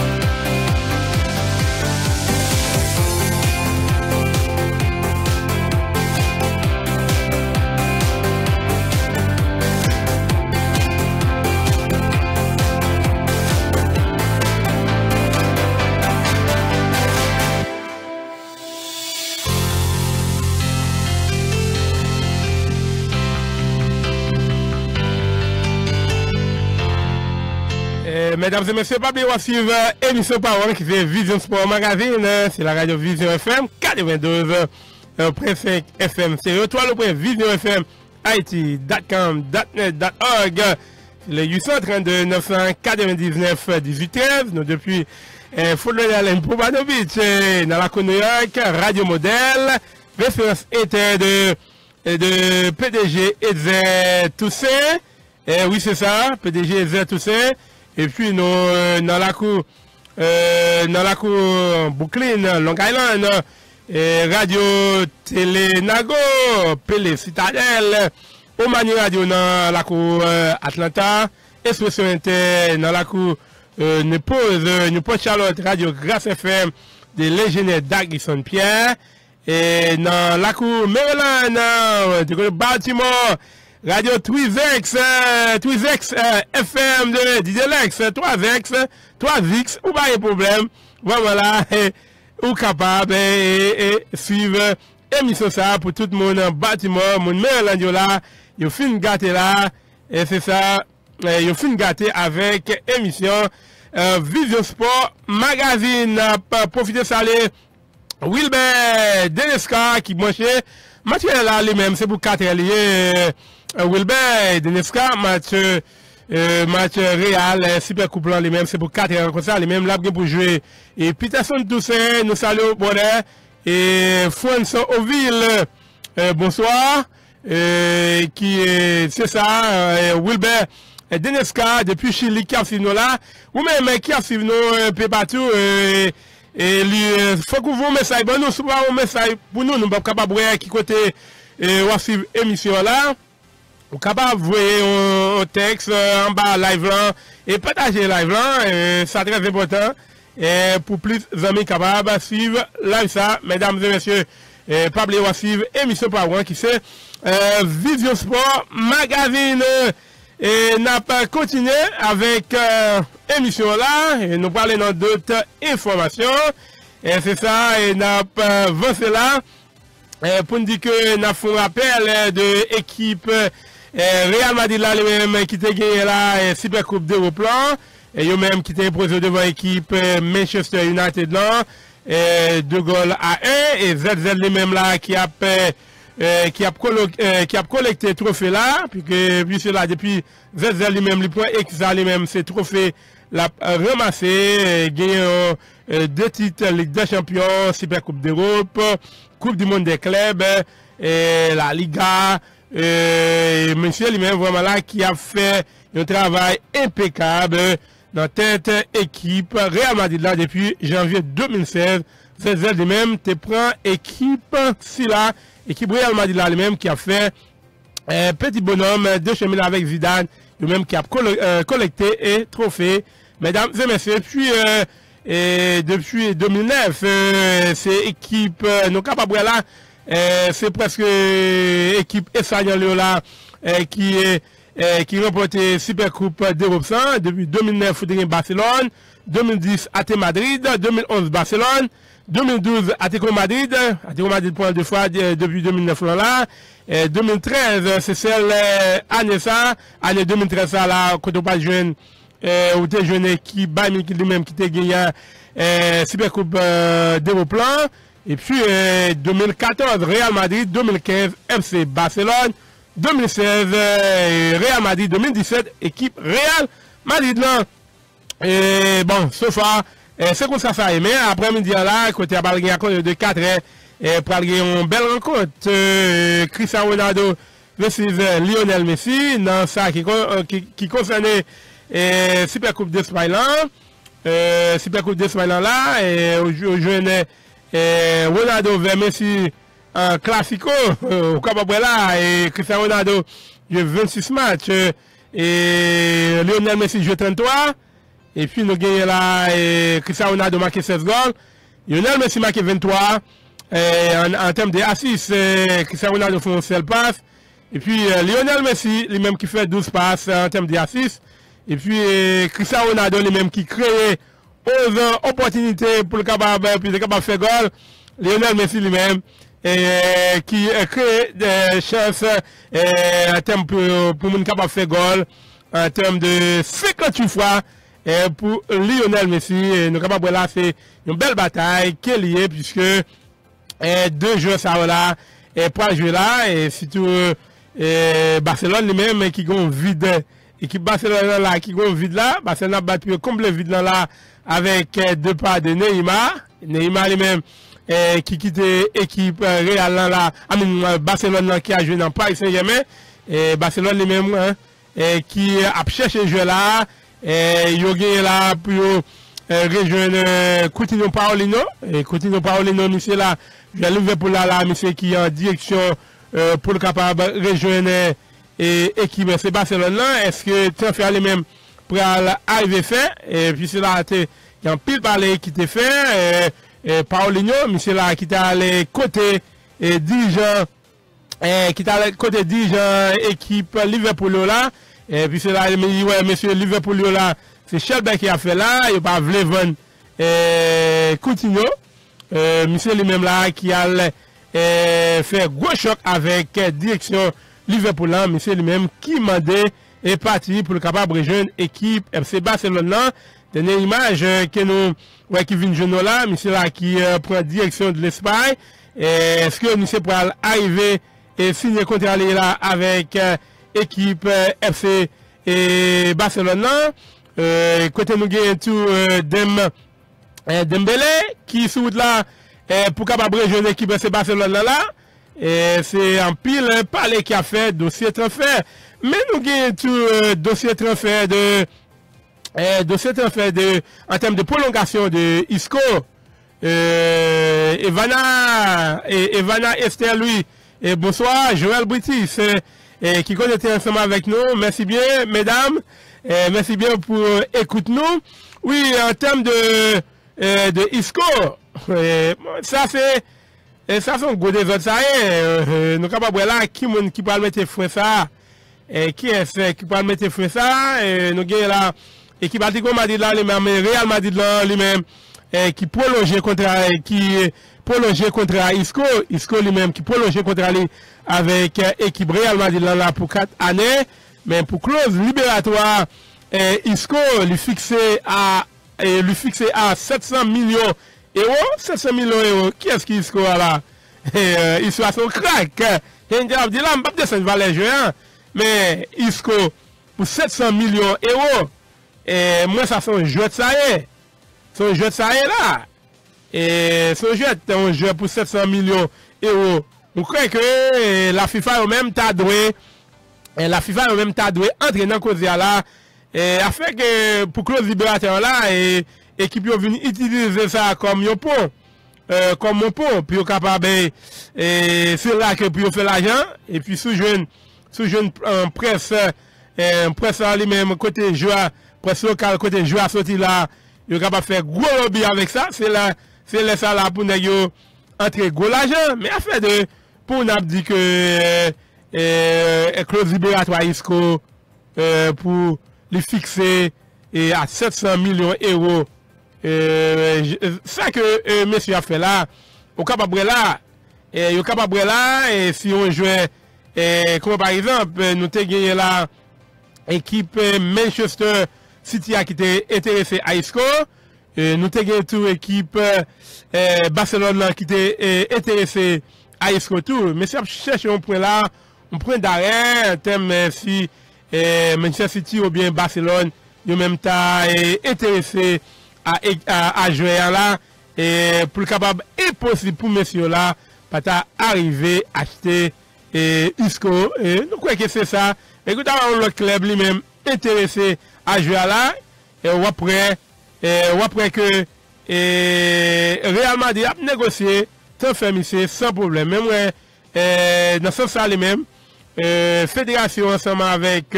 Mesdames et messieurs, pas bien suivre émission Parole qui fait Vision Sport Magazine, c'est la radio Vision FM 92.5 FM. C'est www.visionfm IT.com.net.org. Le 832 999 1813. Nous depuis Florian Pobanovic dans la New York, Radio Modèle, référence était de PDG Edzer Toussaint. Oui, c'est ça, PDG Edzer Toussaint. Et puis nous dans la cour Brooklyn, Long Island, Radio Télé Nago, Pelé Citadel, Omani Radio dans la cour Atlanta, Expression Inter dans la cour Newport Charlotte, Radio Grasse FM de l'ingénieur Dagison Pierre, et dans la cour Maryland, de Baltimore, Radio Twizex FM de Didelex, 3X, ou pas de problème. Voilà, ou capable et suivre émission ça pour tout le monde en bâtiment, mon Maryland là, il fin gâté là, et c'est ça, il fin gâté avec émission Vision Sport Magazine. Profitez saluer Wilbert Deneska qui branché matériel là lui-même, c'est pour 4 liés. Wilbert Deneska, match Real, Super Coupe les mêmes, c'est pour 4 ans comme ça, les mêmes là pour jouer. Et Peterson Toussaint, nous saluons Bonnet, et François Oville, bonsoir, qui est, c'est ça, Wilbert Deneska, depuis Chili, qui a suivi nous là, ou même qui a suivi nous, peu partout, et il faut que vous message, bon, nous, souvent, un message pour nous, nous ne sommes pas capables de voir qui côté, ou suivre émission là. Vous êtes capable de voir un texte en bas live là et partager live là, c'est très important. Et pour plus d'amis capables de suivre live ça, mesdames et messieurs, pas oublier de suivre émission par moi qui c'est Vision Sport Magazine. Et n'a pas continué avec émission là et nous parlons dans d'autres informations. Et c'est ça, et n'a pas avancé là pour nous dire que nous avons un rappel de l'équipe Real Madrid là, lui-même qui t'a gagné là, Super Coupe d'Europe là, et eux-mêmes qui t'a imposé devant l'équipe Manchester United là, 2 goals à 1, et ZZ lui-même là qui a collecté trophée là, puis cela depuis ZZ lui-même, lui point et ça lui-même, ces trophées l'a ramassé, gagné 2 titres Ligue des Champions, Super Coupe d'Europe, Coupe du Monde des clubs, la Liga. Monsieur lui-même vraiment là qui a fait un travail impeccable dans tête équipe Real Madrid là depuis janvier 2016. C'est lui-même te prend équipe si là, équipe Real Madrid là lui-même qui a fait petit bonhomme de chemin avec Zidane, lui-même qui a collecté et trophée. Mesdames et messieurs, puis depuis 2009, c'est équipe nos capables là. C'est presque équipe espagnole là qui remporte Super Coupe d'Europe depuis 2009 Barcelone, 2010 AT Madrid, 2011 Barcelone, 2012 Atlético Madrid pour 2 fois depuis 2009 là, 2013 c'est celle année 2013 là quand on pas jeune ou t'es jeune équipe Bayern qui lui-même qui t'a gagné Super Coupe d'Europe là. Et puis 2014 Real Madrid, 2015 FC Barcelone, 2016, Real Madrid 2017, équipe Real Madrid là. Et bon, so far, c'est comme ça mais après-midi là, côté à balgé à de 4 et pour une belle rencontre, Cristiano Ronaldo versus Lionel Messi, dans ça qui concernait Super Coupe d'Espagne là, Super Coupe d'Espagne là, et au jeune Ronaldo vers Messi en classico, au Cababella, et Cristiano Ronaldo joue 26 matchs, et Lionel Messi joue 33, et puis nous gagnons là, et Cristiano Ronaldo marqué 16 goals, Lionel Messi marqué 23, en termes d'assists, Cristiano Ronaldo fait un seul passe, et puis Lionel Messi, lui-même qui fait 12 passes en termes d'assists, et puis Cristiano Ronaldo, lui-même qui crée 11 opportunités pour le capable, puis le capable de faire goal, Lionel Messi lui-même, qui crée des chances en termes pour le capable de faire goal, en termes de 58 fois, pour Lionel Messi, nous capable là, c'est une belle bataille qui est liée, puisque deux joueurs ça là, pour jouer là, et surtout Barcelone lui-même qui ont vide, équipe Barcelone là qui ont vide là, Barcelone a battu complet vide là avec deux pas de Neymar lui-même qui quitte équipe Real là, Barcelone là, qui a joué dans Paris Saint-Germain, et Barcelone lui-même qui a cherché jouer là, il y a là pour rejoindre Coutinho Paulino, et Coutinho Paulino monsieur là, je vais lever pour là monsieur qui est en direction pour le capable rejoindre équipe c'est Barcelone là. Est-ce que transfert lui-même pour arriver fait, et puis c'est là il y a un pile parler qui t'est fait, Paulinho monsieur là qui t'a allé côté dirigeant, qui t'a allé côté dirigeant équipe Liverpool là, et puis c'est là ouais monsieur Liverpool là, c'est Shelby qui a fait là, il pas Vleven Coutinho, monsieur lui-même là qui a fait gros choc avec direction Liverpool là, monsieur lui-même qui mandait est parti pour le capable de rejoindre équipe FC Barcelone là. Dernière image que nous ouais qui vient de là, monsieur là qui prend direction de l'Espagne. Est-ce que monsieur pour arriver et signer contrat là avec équipe FC et Barcelone là. Côté nous gagne tout Dembélé qui sous là pour capable rejoindre l'équipe FC Barcelone là. Et c'est un pile palais qui a fait dossier transfert. Mais nous gagnons tout dossier transfert en termes de prolongation de Isco, Evana Esther lui, et bonsoir, Joël Britis, qui connectait ensemble avec nous. Merci bien, mesdames. Merci bien pour écouter nous. Oui, en termes de Isco, ça c'est, et ça sont gros des autres, ça est, nous capables là, qui peut mettre frein ça, et qui est qui peut mettre frein ça, et nous gagnons là, équipe Atlético Madrid là, lui-même, Real Madrid là, lui-même, qui prolonge contre Isco lui-même, qui prolonge contre lui avec équipe Real Madrid là pour 4 années, mais pour clause libératoire, Isco lui fixé à 700 millions €, 700 millions €, qui est-ce qui Isco là? Il soit son crack. Et on dit là, on ne peut pas descendre valeur joueur, mais Isco pour 700 millions €, et moi ça son jeu de ça est. Son jeu de ça est là. Et son jeu est un jeu pour 700 millions €. On croit que la FIFA elle-même t'a doué, entrer dans cause là, et afin que pour clause libérateur là, et qui peut venir utiliser ça comme un pont, puis capable, et c'est là que puis faire l'argent, et puis sous jeune presse en lui-même côté joueur, presse local côté joueur sorti là, il est capable de faire gros lobby avec ça, c'est ça là pour nous entrer gros l'argent, mais afin de pour nous dire que clause libératoire Isco pour les fixer à 700 millions €. Ça que monsieur a fait là, au capable là, et si on jouait, comme par exemple, nous avons gagné là, équipe Manchester City qui était intéressée à Isco, nous avons gagné tout équipe Barcelone qui était intéressée à Isco tout, mais si on cherche un point là, un point d'arrêt en termes si Manchester City ou bien Barcelone, yo même ta intéressé à jouer là et pour le capable impossible pour messieurs là pas arriver à acheter Isco et nous croyons que c'est ça. Écoute, le club lui-même intéressé à jouer là et après que Real Madrid a négocié sans fermer sans problème. Même dans ce sens lui-même fédération ensemble avec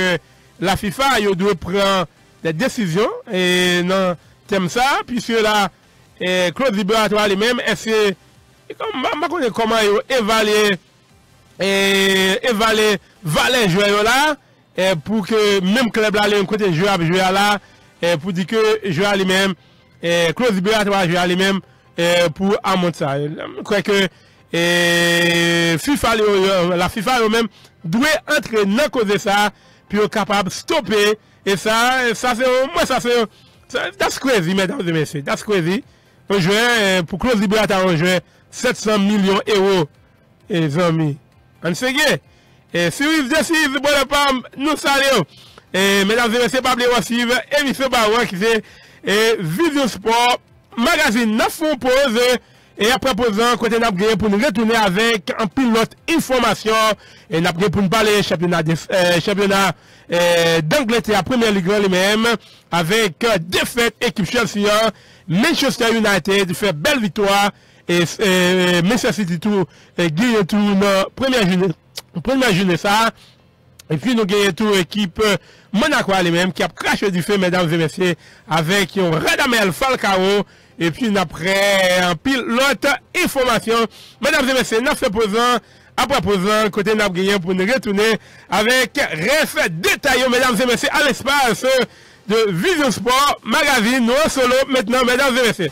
la FIFA, ils doivent prendre des décisions et dans thème ça puisque là clause libératoire lui-même est-ce que comment ils évaluer valer joueur là pour que même club là les côté joueur là pour dire que joueur lui-même clause libératoire joueur lui-même pour amonter ça. Je crois que FIFA la FIFA eux-même doit entrer dans cause ça puis capable stopper et ça c'est moi ça c'est that's crazy mesdames et messieurs, that's crazy. Un joueur pour clause libératoire un joueur 700 millions d'euros et amis. On sait que si vous décidez de pas nous saluons et mesdames et messieurs pas oublier suivre émission Baron qui c'est Vision Sport magazine 9 font pause et après posant côté n'a gagné pour nous retourner avec un pilote information et n'a gagné pour nous parler championnat d'Angleterre Première Ligue lui-même avec défaite équipe Chelsea Manchester United fait belle victoire et Manchester City tout gagne tout première journée ça et puis nous gagnons tout équipe Monaco lui-même qui a craché du feu mesdames et messieurs avec un Radamel Falcao et puis après un pile l'autre information mesdames et messieurs n'a fait posant après posant côté n'a gagné pour nous retourner avec ref détaillé mesdames et messieurs à l'espace de Vision Sport magazine nous solo maintenant mesdames et messieurs.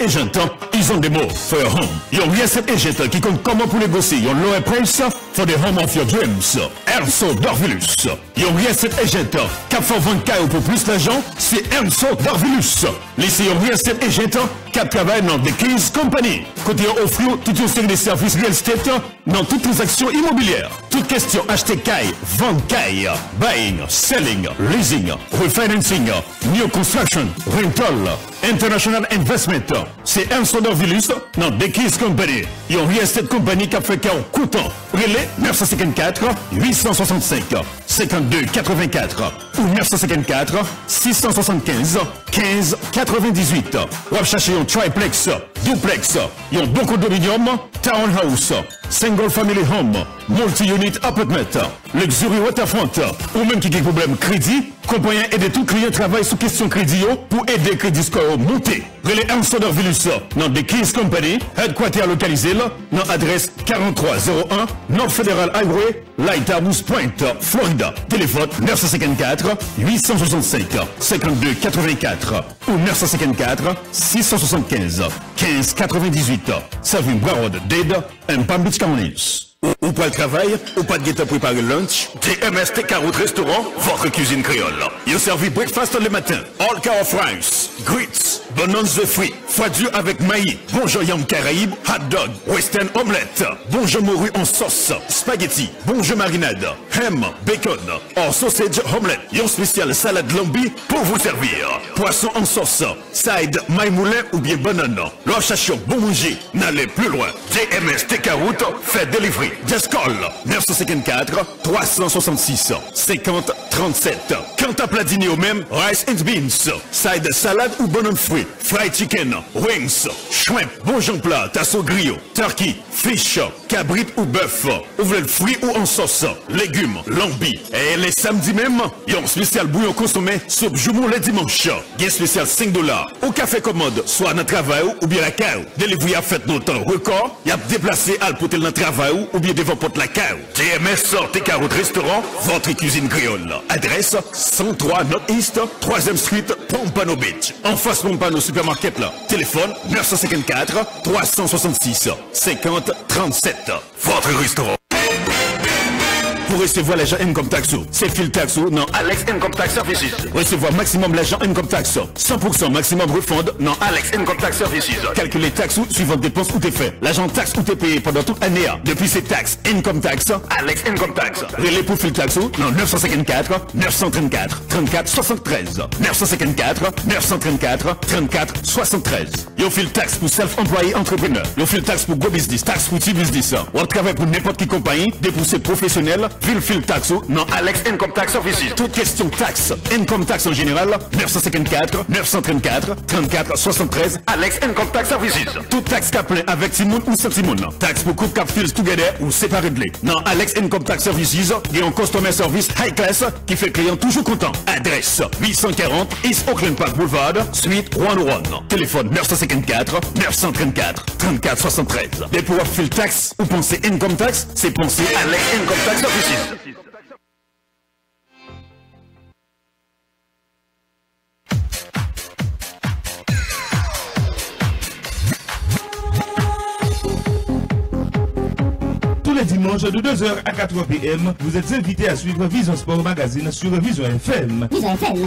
Agent, ils ont des mots for your home. Yon reset agent qui compte comment pour négocier yon lower price for the home of your dreams. Erso Dorvilus. Yon reset agent qui fait 20K pour plus d'argent, c'est Erso Dorvilus. Laissez yon reset agent qui travaille dans The Keys Company. Côté yon offre toute une série de services real estate dans toutes les actions immobilières. Toute question acheter caille, vendre caille, buying, selling, leasing, refinancing, new construction, rental, international investment. C'est Erso Dorvilus dans The Keys Company. Yon real estate company qui a fait qu'un coûtant. Relais 954 865 52 84 ou 954 675 15 98. Ou à chercher un triplex, duplex, un bon condominium, townhouse, single family home, multi-unit apartment, luxury waterfront, ou même qui a problème crédit, compagnie aider tout client travaille sous question crédit pour aider crédit score monter. Relais Erso Dorvilus dans The Keys Company, headquarter localisé dans adresse 4301 North Federal Highway, Lighthouse Point, Florida. Téléphone 954 865 52 84 ou 954 675 15 98. Savine Brarod Dead and Palm Beach Counties. Ou pas le travail, ou pas de guette à préparer lunch, DMS Carotte Restaurant, votre cuisine créole. Ils servent breakfast le matin, all car of rice, grits, bonhommes de fruits, foie dur avec maïs, bonjour yam caraïbe, hot dog, western omelette, bonjour morue en sauce, spaghetti, bonjour marinade, ham, bacon, or sausage omelette, yon spécial salade lambi pour vous servir. Poisson en sauce, side, maï moulin ou bien banane. Leur chachon bon manger, n'allez plus loin. DMS Carotte fait délivrer. Just call 954 366 50 37. Quand t'as plat dîner au même, rice and beans, side salade ou bonhomme fruit, fried chicken, wings, shrimp, bonjon plat, tasso griot, turkey, fish, cabrit ou bœuf, ouvrez le fruit ou en sauce, légumes, lambi. Et les samedis même, y a un spécial bouillon consommé, soupe joumon les dimanches. Gain spécial $5. Au café commode, soit dans le travail ou bien la cave. Delivery a fait dans le temps record, y a déplacé à l'hôtel dans le travail ou bien devant porte la cave. TMS, T40 Restaurant, votre cuisine créole. Adresse 103 North East, 3e Street, Pompano Beach. En face Pompano Supermarket là. Téléphone 954 366 50 37. Votre restaurant. Pour recevoir l'agent Income Tax, c'est fil tax non Alex Income Tax Services. Recevoir maximum l'agent Income Tax, 100% maximum refund non Alex Income Tax Services. Calculer taxes suivant dépenses ou tes faits. L'agent taxe ou t'es payé pendant toute l'année. Depuis ces taxes Income Tax, Alex Income Tax. Relais pour fil tax non 954 934 34 73. 954 934 34 73. Yo fil tax pour self-employé entrepreneur. Yo fil tax pour go business, tax pour petit business. On travaille pour n'importe qui compagnie, dépoussé professionnel. Fil taxo, non Alex Income Tax Office. Toute question taxe, income tax en général, 954 934 34 73. Alex Income Tax Office. Toute taxe capée avec Simon ou sans Simon. Taxe pour coupe cap files together ou séparés de lait. Non Alex Income Tax Services, il y a un customer service high class qui fait client toujours content. Adresse 840 East Oakland Park Boulevard, Suite 101. Téléphone 954 934 34 73. Des pour fil tax ou penser income tax, c'est penser Alex Income Tax Office. Tous les dimanches de 2h à 4h PM, vous êtes invités à suivre Vision Sport Magazine sur Vision FM.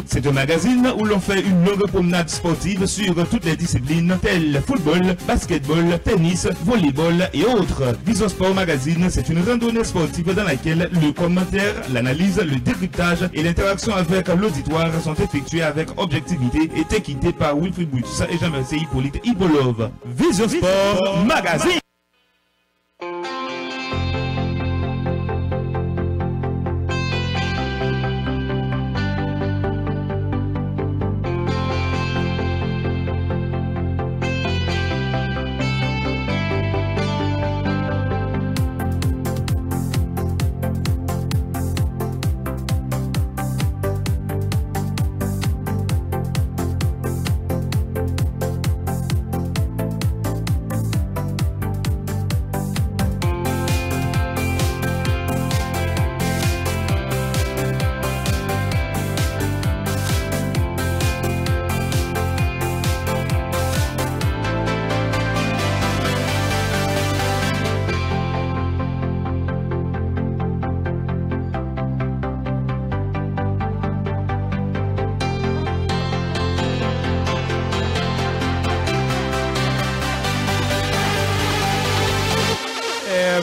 C'est un magazine où l'on fait une longue promenade sportive sur toutes les disciplines telles football, basketball, tennis, volleyball et autres. Vision Sport Magazine, c'est une randonnée sportive dans laquelle le commentaire, l'analyse, le décryptage et l'interaction avec l'auditoire sont effectués avec objectivité et équité par Wilfried Bouitoussa et Jean-Mercé Hippolyte Hipolov. Vision Sport Magazine.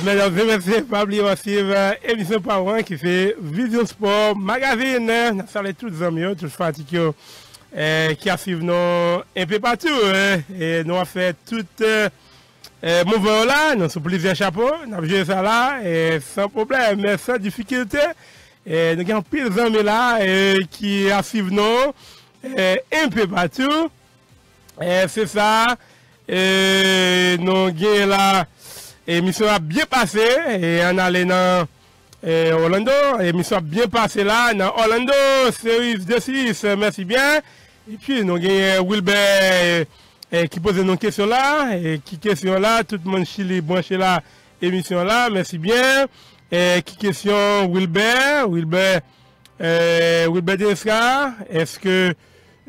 Mesdames et messieurs, pas oublier aussi émission par an qui fait Vision Sport Magazine. Nous saluons tous les amis, tous les fatigués qui a suivi nous un peu partout. Et nous avons fait tout mouvement là, nous avons plusieurs chapeaux, nous avons joué ça là, et sans problème, mais sans difficulté. Et nous avons plus d'amis là qui a suivi nous un peu partout. Et c'est ça. Et nous avons là. L'émission a bien passé et on allait dans Orlando. L'émission a bien passé là dans Orlando, série de 6, merci bien. Et puis nous avons Wilbert qui pose une question là. Et qui question là, tout le monde chili branché là, émission là, merci bien. Et qui question Wilbert Deska, est-ce que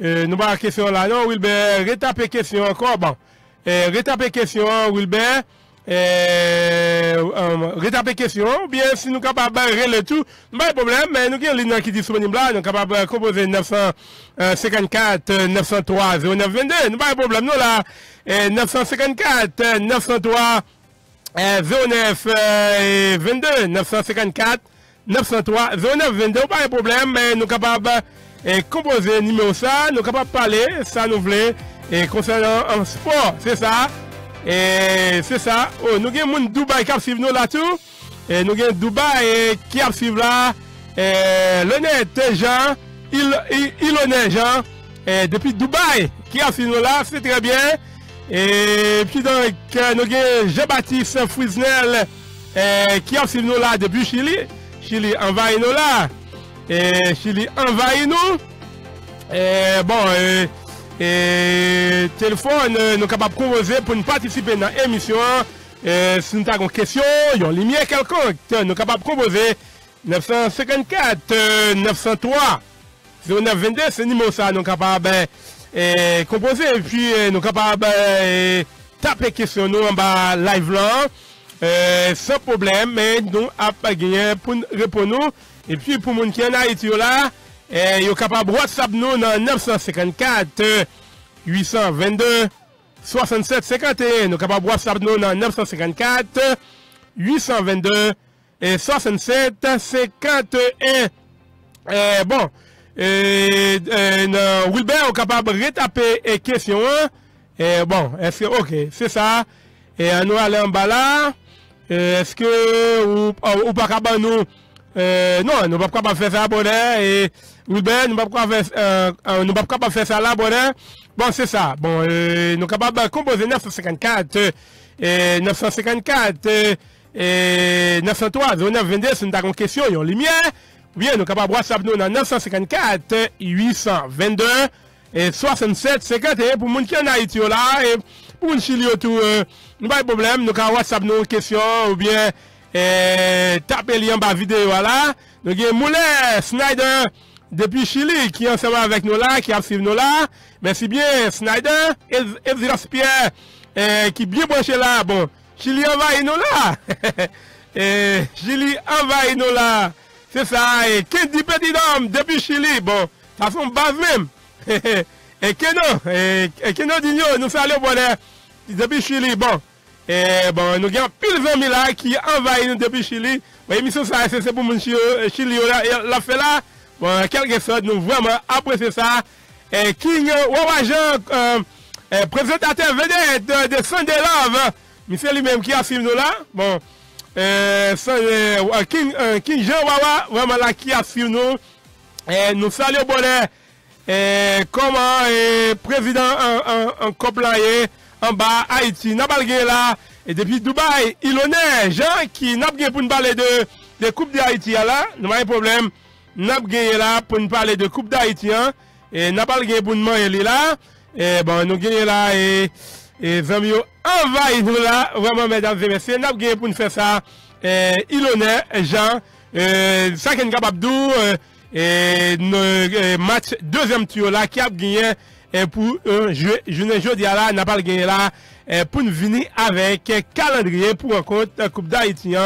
nous avons la question là? Non, Wilbert, retapez question encore. Bon, retapez question, Wilbert. Rétaper question, ou bien si nous sommes capables de le tout, pas de problème, mais nous avons une ligne qui est disponible là, nous sommes capables de composer 954 903 0922, nous pas de problème, nous là, 954 903 0922, 954 903 0922, pas de problème, mais nous sommes capables de composer numéro ça, nous sommes capables de parler, ça nous voulons, et concernant un sport, c'est ça. Et c'est ça. Oh, nous avons des Dubaï qui suivent nous là-tout. nous avons Dubaï qui a suivi là. L'honnête Jean, il honnête Jean, depuis Dubaï qui a suivi là, c'est très bien. Et puis donc, nous avons Jean-Baptiste Frisnel qui a suivi nous là depuis Chili. Chili envahit nous là. Chili envahit nous. Téléphone, nous sommes capables de composer pour nous participer dans l'émission. Si nous avons une question, une lumière quelconque, nous sommes capables de composer 954 903 0922, c'est le numéro ça, nous sommes capables de composer. Et puis, nous sommes capables de taper question nous en bas live là, sans problème, mais nous avons gagné pour répondre. Et puis, pour les gens qui sont en Haïti là, ils sont capables de WhatsApp nous dans 954 822 67 51. Nous sommes capables de WhatsApp nous dans 954 822 67 51. Wilbert est capable de retaper les questions. Est-ce que, ok, c'est ça. Et nous allons en bas là. Est-ce que, ou pas capable nous, non, nous ne pouvons pas faire ça, bonheur. Et Wilbert, nous ne pouvons pas faire ça là, bonheur. Bon, c'est ça. Bon, nous sommes capables de composer 954, 954, 903, 0922, si nous avons une question, il y a une lumière. Ou bien, nous sommes capables de WhatsApp nous dans 954, 822, 67, 51 pour les gens qui sont en Haïti là, et pour les Chili autour, nous pas de problème, nous avons WhatsApp nous une question, ou bien, taper le lien en vidéo là. Nous avons Moulin Snyder depuis Chili qui est ensemble avec nous là, qui a suivi nous là. Merci bien Snyder et Pierre qui est bien branché là. Bon, Chili envahit nous là. Chili envahit nous là. C'est ça. Et Kendi Petit Dom depuis Chili. Bon, ça sont base même. Et Keno Digno, nous saluons bonheur depuis Chili. Bon. Bon, nous avons pile d'amis là qui envahissent nous depuis Chili. Bon, émission ça, c'est pour mon Chili la fait là. Bon, quelque chose, nous vraiment apprécions ça. King Wawajan, présentateur vedette de Sunday Love, monsieur lui-même qui a suivi nous là. Bon, King Jean Wawa, vraiment là qui a suivi nous. Nous saluons bonheur. Comment président en compliance en bas Haïti, n'a pas là. Et depuis Dubaï, il honnête Jean qui n'a pas pour nous parler de Coupe d'Haïti là. Nous pas de problème. N'a pas là pour nous parler de Coupe d'Haïti. Et n'a pas pour nous manger là. Et bon, nous gagnons là et amis envahi nous là. Vraiment, mesdames et messieurs, n'a pas pour nous faire ça. Il honnête Jean. Ça qui est capable de et nos match deuxième tour là qui a gagné pour jeudi là n'a pas gagné là pour nous venir avec calendrier pour rencontre Coupe d'Haïti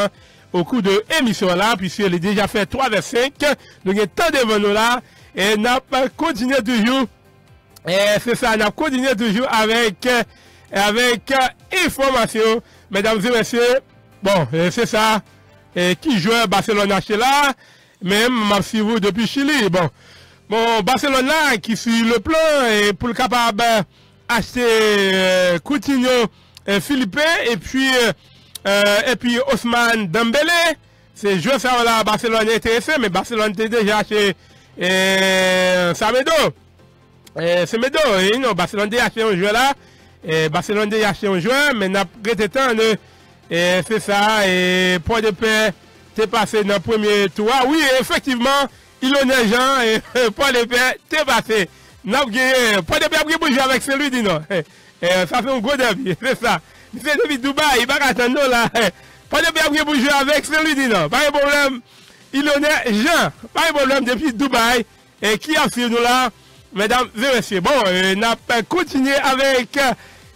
au cours de l'émission là puisque il a déjà fait 3/5 nous avons tant devant nous là et n'a pas continué toujours et c'est ça n'a continué toujours avec information mesdames et messieurs bon c'est ça qui joue Barcelone là même si vous depuis Chili. Bon, Barcelone là, qui suit le plan et pour le capable acheter Coutinho, Philippe et puis Ousmane Dembélé. C'est joueur ça là, Barcelone est intéressé, mais Barcelone était déjà acheté Samedo. C'est Medo, et non, Barcelone a acheté un joueur là. Barcelone a acheté un joueur, mais n'a pas temps de c'est ça, et point de paix. T'es passé dans le premier tour. Ah oui, effectivement, il en est Jean et Paul de Paix, t'es passé. N'a pas Paul de Paix a bougé avec celui dit non. Ça fait un gros défi, c'est ça. C'est depuis Dubaï, il va attendre là. Paul de Paix a bougé avec celui dit non. Pas de problème. Il en est Jean. Pas de problème depuis Dubaï. Et qui a suivi nous là, mesdames et messieurs. Bon, n'a pas continué avec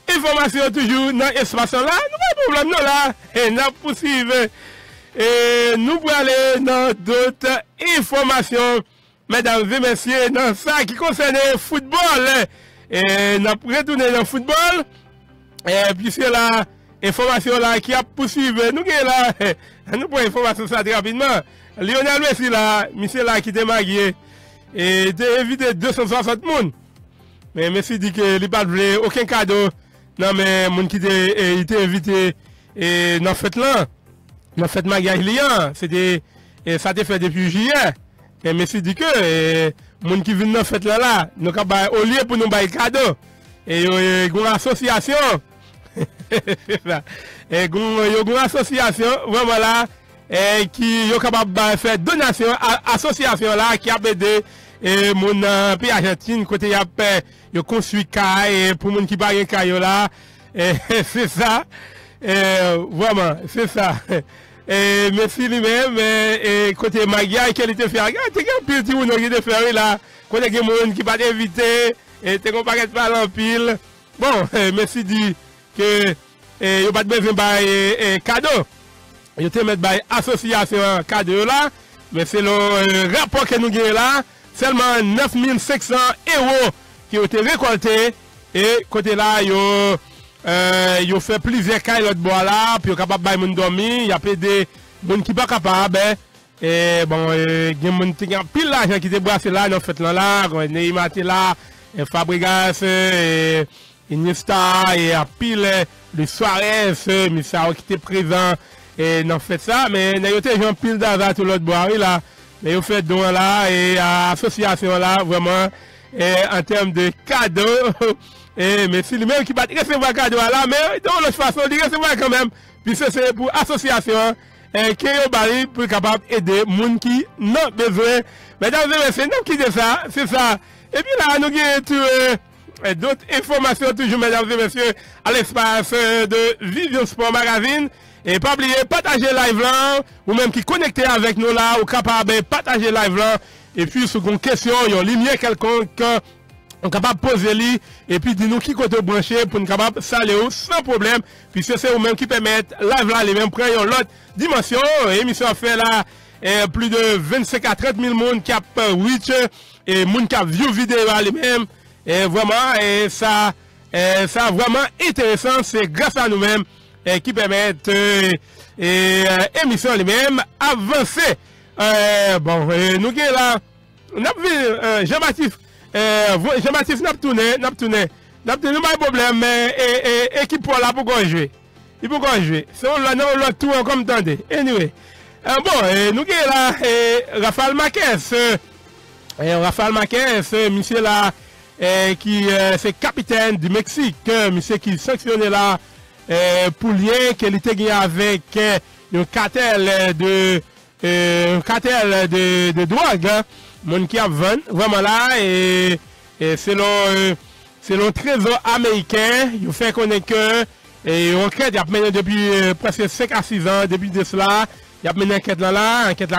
information toujours dans l'espace là. Nous pas de problème non là. Et n'a poursuivi. Et nous allons aller dans d'autres informations, mesdames et messieurs, dans ça qui concerne le football. Et nous allons retourner dans le football. Et puis c'est la information là qui a poursuivi. Nous là, nous prenons l'information ça très rapidement. Lionel Messi là, monsieur là qui était marié, et il a invité 260 personnes. Mais Messi dit qu'il n'a pas voulu aucun cadeau. Non mais les gens qui étaient invités et dans la fête là. dans fait Magali, c'était, et ça t'est fait depuis juillet. Et monsieur dit que, moun qui viennent dans fête là, nous avons au lieu pour nous bailler cadeau. Et une association, c'est ça. Et une association, vraiment là, qui est capable de faire donation à association là, qui a aidé mon pays Argentine, côté y a construit caille pour moun qui pas un caille là. C'est ça. Vraiment, c'est ça. Et merci lui-même, et côté Magia, quelle était faire, t'es un petit ou non qui était faire là, côté des gens qui pas invité, et t'es qu'on paraît pas en pile. Bon, merci dit que, il n'y a pas de besoin de cadeau. Il te met by association cadeau là, mais c'est le rapport que nous avons là, seulement 9500 € qui ont été récoltés, et côté là, ils ont fait plusieurs cas l'autre bois là, puis ils sont capables de moun dormir, il y a des gens qui ne sont pas capables, et bon, il y a des gens qui ont pile l'argent qui étaient brassés là, dans fait là, Neymar là, Fabregas, Iniesta, et à pile le Suarez, Missao qui était présent, et non fait ça, mais il y a des gens pile d'argent tout l'autre bois là, mais ils fait don là, et association là, vraiment, et en termes de cadeaux, et mais si lui-même qui va recevoir cadeau là, mais de l'autre façon, il recevoir quand même, puisque c'est pour association, qui est bari pour capable aider les gens qui n'ont besoin. Mesdames et messieurs, nous quittons ça, c'est ça. Et puis là, nous avons d'autres informations toujours, mesdames et messieurs, à l'espace de Vision Sport Magazine. Et pas oublier, partager live là, ou même qui connecté avec nous là, ou capable de partager live là. Et puis, sur une question, il y a une lumière quelconque, on est capable de poser lui, et puis dis-nous qui côté branché pour nous capable de saler sans problème, puisque c'est vous-même qui permettent live là, les mêmes prennent l'autre dimension. Émission fait là, plus de 25 à 30 000 personnes qui a reach, et moun qui a vu vidéo les mêmes, et vraiment, et ça vraiment intéressant, c'est grâce à nous-mêmes, qui permettent, émission les mêmes avancer. Bon, nous qui là, on a vu Jean-Baptiste, Jean-Baptiste n'a tourné, pas de problème, mais équipe pour là pour jouer. Il peut jouer. C'est on l'a tout comme tendez. Anyway. Bon, nous qui là, Rafael Marquez, monsieur là, qui c'est capitaine du Mexique, monsieur qui sanctionné là, pour lien qu'il était gagné avec un cartel de drogue, mon qui a vendu, vraiment là, et c'est le trésor américain, il fait connaître que, et enquête, il a mené depuis presque 5 à 6 ans, depuis de cela, il a mené enquête là, est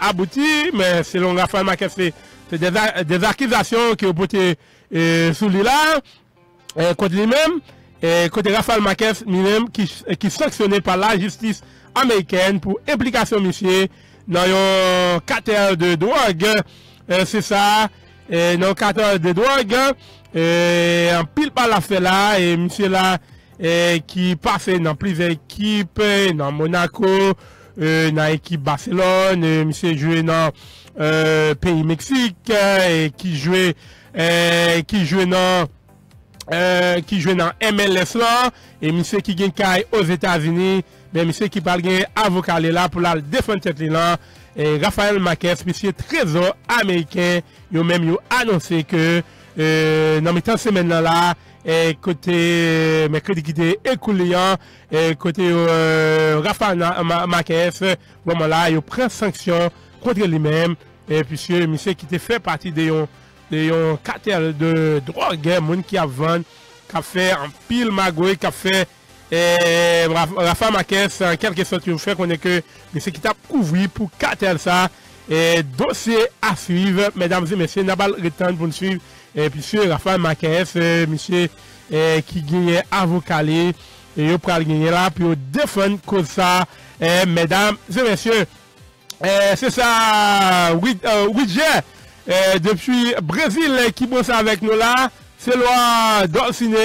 aboutie, mais selon Rafael Marquez, c'est des accusations qui ont été sous lui là, contre lui-même, et côté Rafael Marquez lui-même, qui sanctionné par la justice américaine pour implication monsieur dans un cartel de drogue, c'est ça, dans un cartel de drogue, en pile par la fait là, et monsieur là, qui passe dans plusieurs équipes, dans Monaco, dans l'équipe Barcelone, monsieur joué dans pays Mexique, et qui jouait dans MLS là, et monsieur qui gagne aux États-Unis, mais monsieur qui parle gagne avocat là pour la défendre tête là, et Rafael Marquez, monsieur trésor américain, yo même yo annoncé que dans mes temps semaine là, et côté mercredi qui était écoulé, et côté Rafael Marquez, vraiment là, il prend sanction contre lui-même, et puisque monsieur qui était fait partie de un cartel de drogue, moun qui a vendu, qui a fait un pile magouille, qui a fait Rafael Marquez, en quelque sorte, il fait qu'on est que monsieur qui t'a couvert pour cartel ça, et dossier à suivre, mesdames et messieurs, n'a pas le temps pour nous suivre, et puis sur Rafael Marquez, monsieur qui gagne avocat, et il peut gagner là, puis il défend comme ça, mesdames et messieurs, c'est ça, Widget, depuis Brésil qui bosse avec nous là, c'est loi Dolcine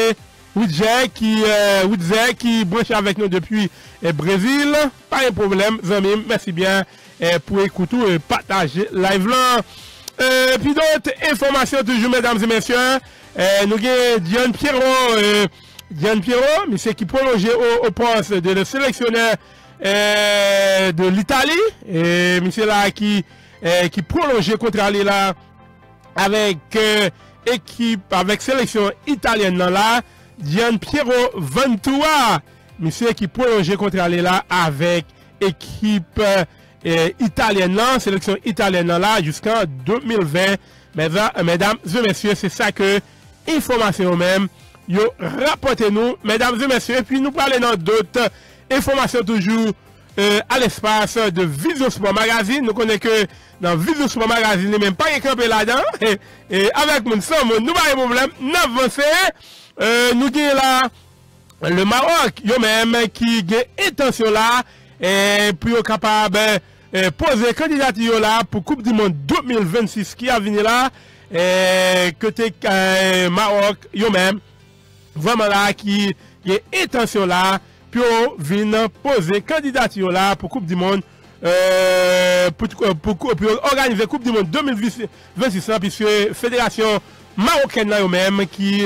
Widget qui branche avec nous depuis Brésil, pas un problème, amis, merci bien pour écouter et partager live là. Puis d'autres informations toujours, mesdames et messieurs, nous avons Diane Pierrot, monsieur qui prolongeait au poste de le sélectionneur de l'Italie. Et monsieur là qui prolongeait contrat là avec équipe, avec sélection italienne là, Gian Piero Ventura. Monsieur qui prolongeait contrat là avec équipe italienne là, sélection italienne là, jusqu'en 2020. Mesdames et messieurs, c'est ça que information même. Yo, rapportez-nous, mesdames et messieurs, et puis nous parlons dans d'autres informations toujours à l'espace de Vision Sport Magazine. Nous connaissons que dans Vision Sport Magazine, il n'y a même pas un campé là-dedans. Et avec nous, nous pas de problème. Nous avançons. Nous avons là le Maroc, yo-même, qui a intention là, et puis est capable de poser candidature là pour Coupe du Monde 2026 qui a venu là. Côté Maroc, yo-même. Vraiment là, qui a intention là, pour venir poser candidature là pour Coupe du Monde, pour organiser Coupe du Monde 2026, puisque Fédération Marocaine là même qui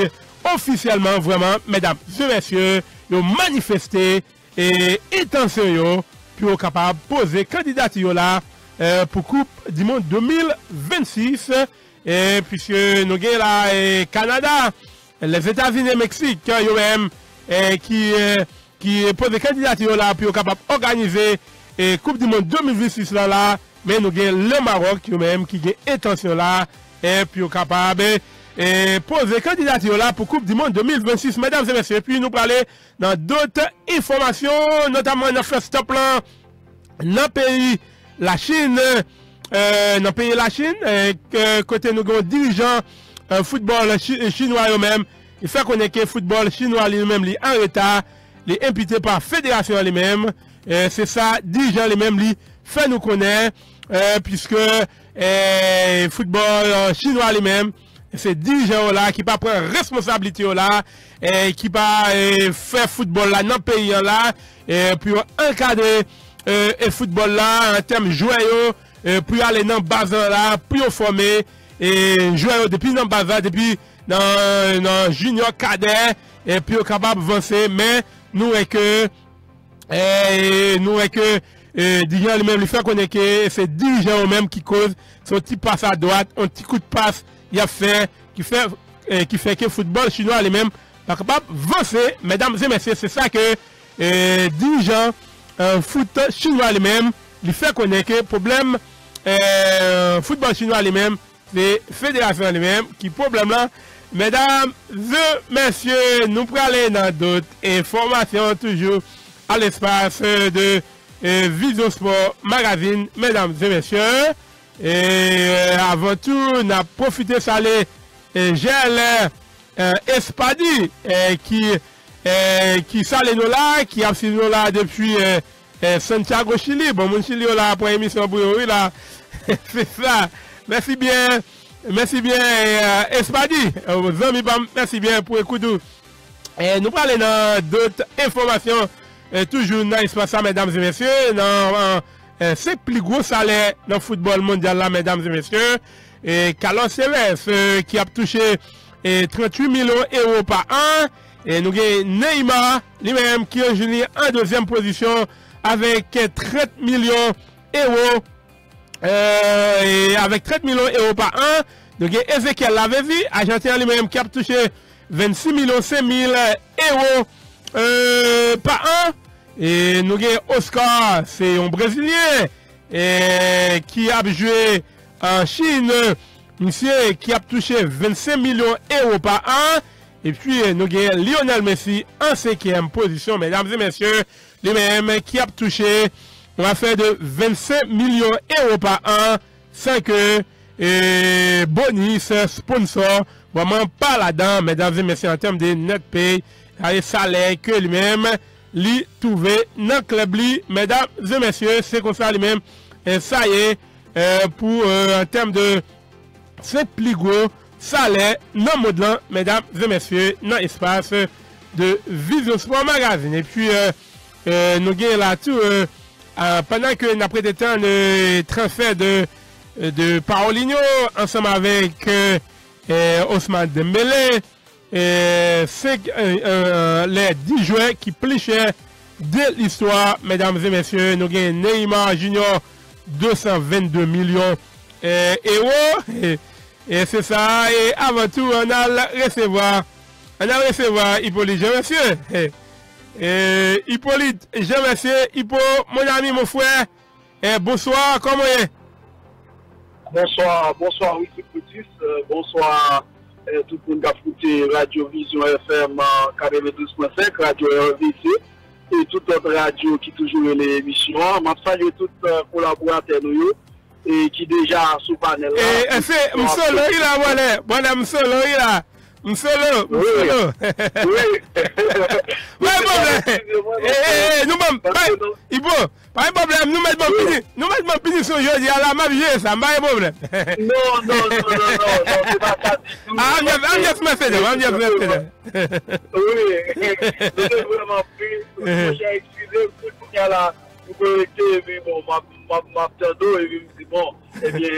officiellement, vraiment, mesdames et messieurs, ont manifesté et intention pour capable poser candidature là pour Coupe du Monde 2026, et puisque nous avons là Canada, les États-Unis et Mexique, eux-mêmes, qui posent des candidatures là pour capable organiser Coupe du Monde 2026 là, mais nous avons le Maroc eux-mêmes qui a intention là, et puis capable poser candidature là pour Coupe du Monde 2026, mesdames et messieurs. Puis nous parler dans d'autres informations, notamment dans le stop là, dans le pays la Chine, côté nous avons dirigeants football chinois eux-mêmes, il fait connaître que le football chinois lui-même est en retard, il est imputé par la fédération lui-même. C'est ça, dirigeants lui-même lui fait nous connaître, puisque le football chinois lui-même, c'est dirigeants là qui pas prendre responsabilité là, qui pas faire football là dans le pays là, pour encadrer le football là en termes joueurs, pour aller dans le bazar là, pour former et jouer depuis dans le bazar, depuis dans junior cadet, et puis capable d'avancer. Mais nous est que dirigeant lui-même lui fait connaître que c'est dirigeant eux-mêmes qui cause son petit passe à droite, un petit coup de passe il a fait qui fait que le football chinois lui-même pas capable d'avancer. Mesdames et messieurs, c'est ça que dirigeant foot chinois lui-même lui fait connaître que problème football chinois lui-même, c'est fédération lui-même qui problème là. Mesdames et messieurs, nous prenons aller dans d'autres informations toujours à l'espace de Vision Sport Magazine, mesdames et messieurs. Et avant tout, on a profité de saluer Gel Espadi qui salue nous là, qui a suivi nous là depuis Santiago, Chili. Bon, mon Chili là pour émission pour oui là. C'est ça. Merci bien. Merci bien, Espadi. Merci bien pour écouter. Nous parlons dans d'autres informations, toujours dans l'espace, mesdames et messieurs. C'est plus gros salaire dans le football mondial, là, mesdames et messieurs. Et Carlos Tevez qui a touché 38 millions d'euros par an. Et nous avons Neymar, lui-même, qui est juni en deuxième position avec 30 millions d'euros. Et avec 30 millions d'euros par an, donc Ezekiel Lavezzi, Argentin lui-même qui a touché 26 millions 5 000 euros par an. Et nous avons Oscar, c'est un Brésilien qui a joué en Chine, monsieur qui a touché 25 millions d'euros par an. Et puis nous avons Lionel Messi en 5e position, mesdames et messieurs, lui-même qui a touché on va faire de 25 millions d'euros par an, sans que bonus, sponsor, vraiment pas là-dedans, mesdames et messieurs, en termes de net pay, avec salaire que lui-même, lui trouvé dans le club, mesdames et messieurs, c'est comme ça lui-même, et ça y est, pour en termes de 5 plus gros salaire, non modelant, mesdames et messieurs, dans l'espace de Vision Sport Magazine. Et puis, nous avons là tout, pendant que nous avons pris le temps de transfert de Paulinho ensemble avec Ousmane Dembélé, c'est les 10 joueurs qui plus chers de l'histoire, mesdames et messieurs. Nous avons Neymar Junior, 222 millions d'euros. Et c'est ça. Et avant tout, on a recevoir Hippolyte Jean-Monsieur. Hippolyte Jean-Monsieur, mon ami, mon frère. Bonsoir, comment est? Bonsoir, oui, c'est bonsoir tout le monde qui a écouté Radio Vision FM 92.5, Radio RVC et toute autre radio qui toujours est l'émission. Je salue tous les collaborateurs et qui déjà sous panel. Et c'est Msolo, il a voilà, bon Msolo, il a Msolo. Oui. Ouais, nous pas de problème, nous mettons pini sur aujourd'hui à la même vie, ça, pas de problème. Non, c'est pas ça. I'm just messaging. Oui, je suis vraiment pris. J'ai excusé pour qu'il y a la connecté, mais bon, ma d'eau, et puis me dit bon, eh bien,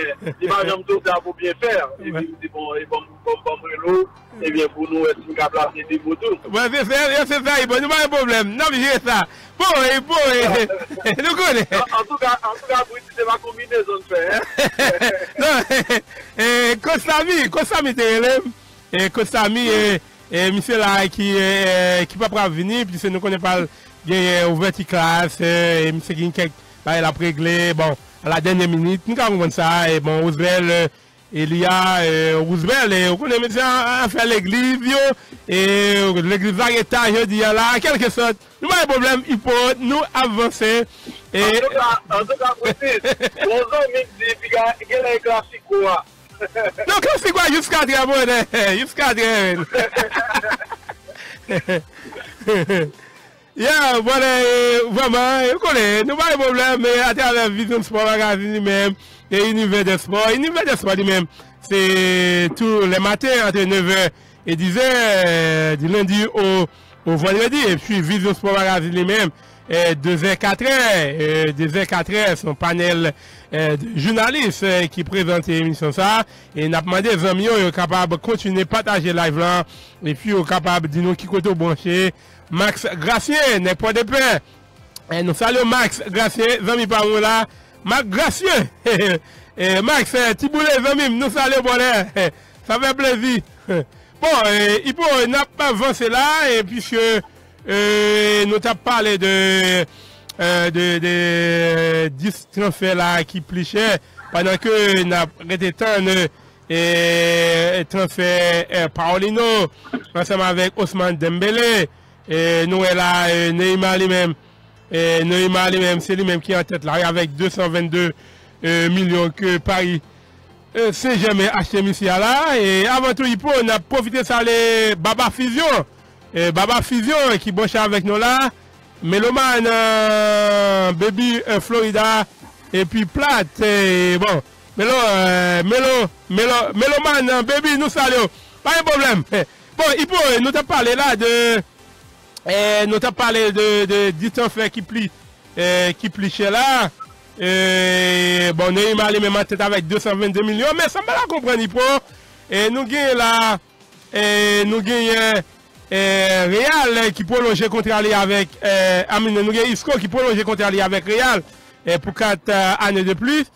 l'image de tout ça pour bien faire. Et puis me dit bon, et bon, l'eau, eh bien, pour nous, est-ce qu'on a placé des photos? Ouais, c'est ça, nous pas de problème. Non, mais j'ai ça. Bon, nous connaissons. En tout cas, c'est ma combinaison de faire. Non, Kosami, et Kosami, et monsieur là, qui pas venir, puis nous connaissons pas, il y a ouvert classe, et monsieur qui a réglé, bon, à la dernière minute, nous avons ça, et bon, Roosevelt, Roosevelt, on connaît monsieur à faire l'église, et l'église variété, je dis là, quelque chose, nous pas de problème, il faut nous avancer. En tout cas, bon, il y a un classique, quoi. Non, classique, quoi, jusqu'à très bon, Yeah, voilà, vraiment, vous connaissez, nous pas de problème, mais à travers Vision Sport Magazine lui-même, et Univers de Sport lui-même, c'est tous les matins entre 9h et 10h, du lundi au vendredi, et puis Vision Sport Magazine lui-même, 2h-4h, son panel de journalistes qui présentent l'émission ça, et n'a demandé aux amis, ils sont capables de continuer à partager live là, et puis ils sont capables de dire qui côté branché, Max Gracien, n'est pas de pain. Et nous saluons Max Gracien, amis par là. Max Gracien. Max, Tiboulé, amis, nous saluons bon. Ça fait plaisir. Bon, il faut n'a pas avancé là, et puisque nous avons parlé de 10 transferts là qui plichaient, pendant que nous avons été transfert Paulino, ensemble avec Ousmane Dembélé. Et nous est là, Neymar lui-même, c'est lui-même qui est en tête là, avec 222 millions que Paris c'est jamais acheté ici là. Et avant tout, on a profité de ça, les Baba Fusion, qui bosse avec nous là, Meloman, Baby Florida, et puis Plate, et bon, Meloman, Baby, nous saluons, pas de problème. Bon, nous t'as parlé là nous t'as parlé de 10 transferts qui plient chez là. Bon, Neymar est même en tête avec 222 millions, mais ça me la comprendre pas. Et nous gagnons là, nous gagnons Real qui prolonge le contrat avec, nous gagnons Isco qui prolonge le contrat avec Real pour 4 années de plus.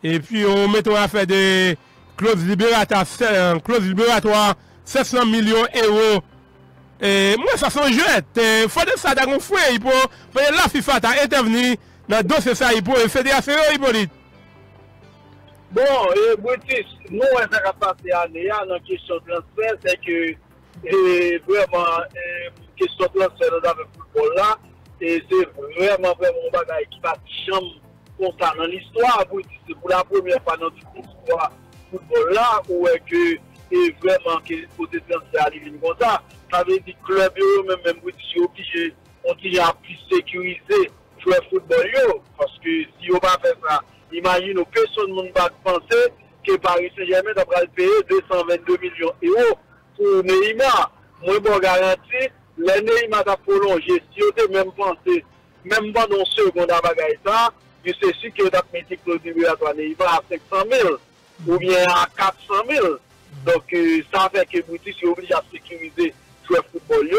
Et puis on met à faire des clauses libératoires 700 millions d'euros. Moi, ça sont jouettes. Il faut de ça dans un fouet. Il faut la FIFA t'a intervenu dans le dossier ça. Il faut fédération Hippolyte. Bon, British, nous, on a passé année dans la question de transfert, c'est que vraiment, question de transfert dans le football là, et c'est vraiment un bagage qui va chambre comme ça dans l'histoire. C'est pour la première fois dans toute l'histoire football là, où est que et vraiment que côté transfert arrive comme ça. Ça veut dire que le club, même British, est obligé à plus sécuriser jouer football, parce que si on va faire ça, imagine que personne ne va penser que Paris Saint-Germain devra payer 222 millions d'euros pour Neymar. Moi, je garantis, le Neymar a prolongé. Si on a même pensé, même pendant une seconde à bagaille ça, c'est sûr que on a mis le clause libératoire Neymar à 500 000 ou bien à 400 000. Donc, ça fait que British est obligé à sécuriser joueur football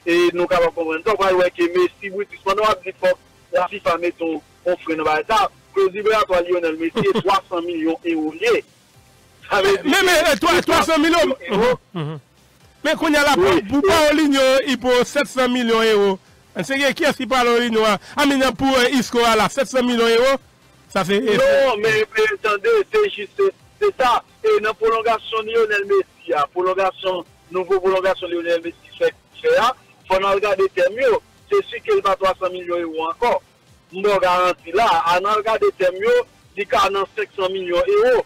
et nous capable comprendre donc ouais que Messi Brutus pendant la FIFA met ton frein dans ça clause libératoire Lionel Messi 300 millions d'euros liés. Mais 300 millions euros. Mais qu'on y a la pour Paulinho il pour 700 millions d'euros. C'est qui est-ce qui parle Paulinho Amina pour Isco là 700 millions d'euros. Ça fait non mais attendez c'est juste c'est ça et dans prolongation Lionel Messi nouveau prolongation Lionel Messi fait faut regarder mieux c'est sûr qu'il va 300 millions d'euros encore nous garantit là à regarder mieux il y a 500 millions d'euros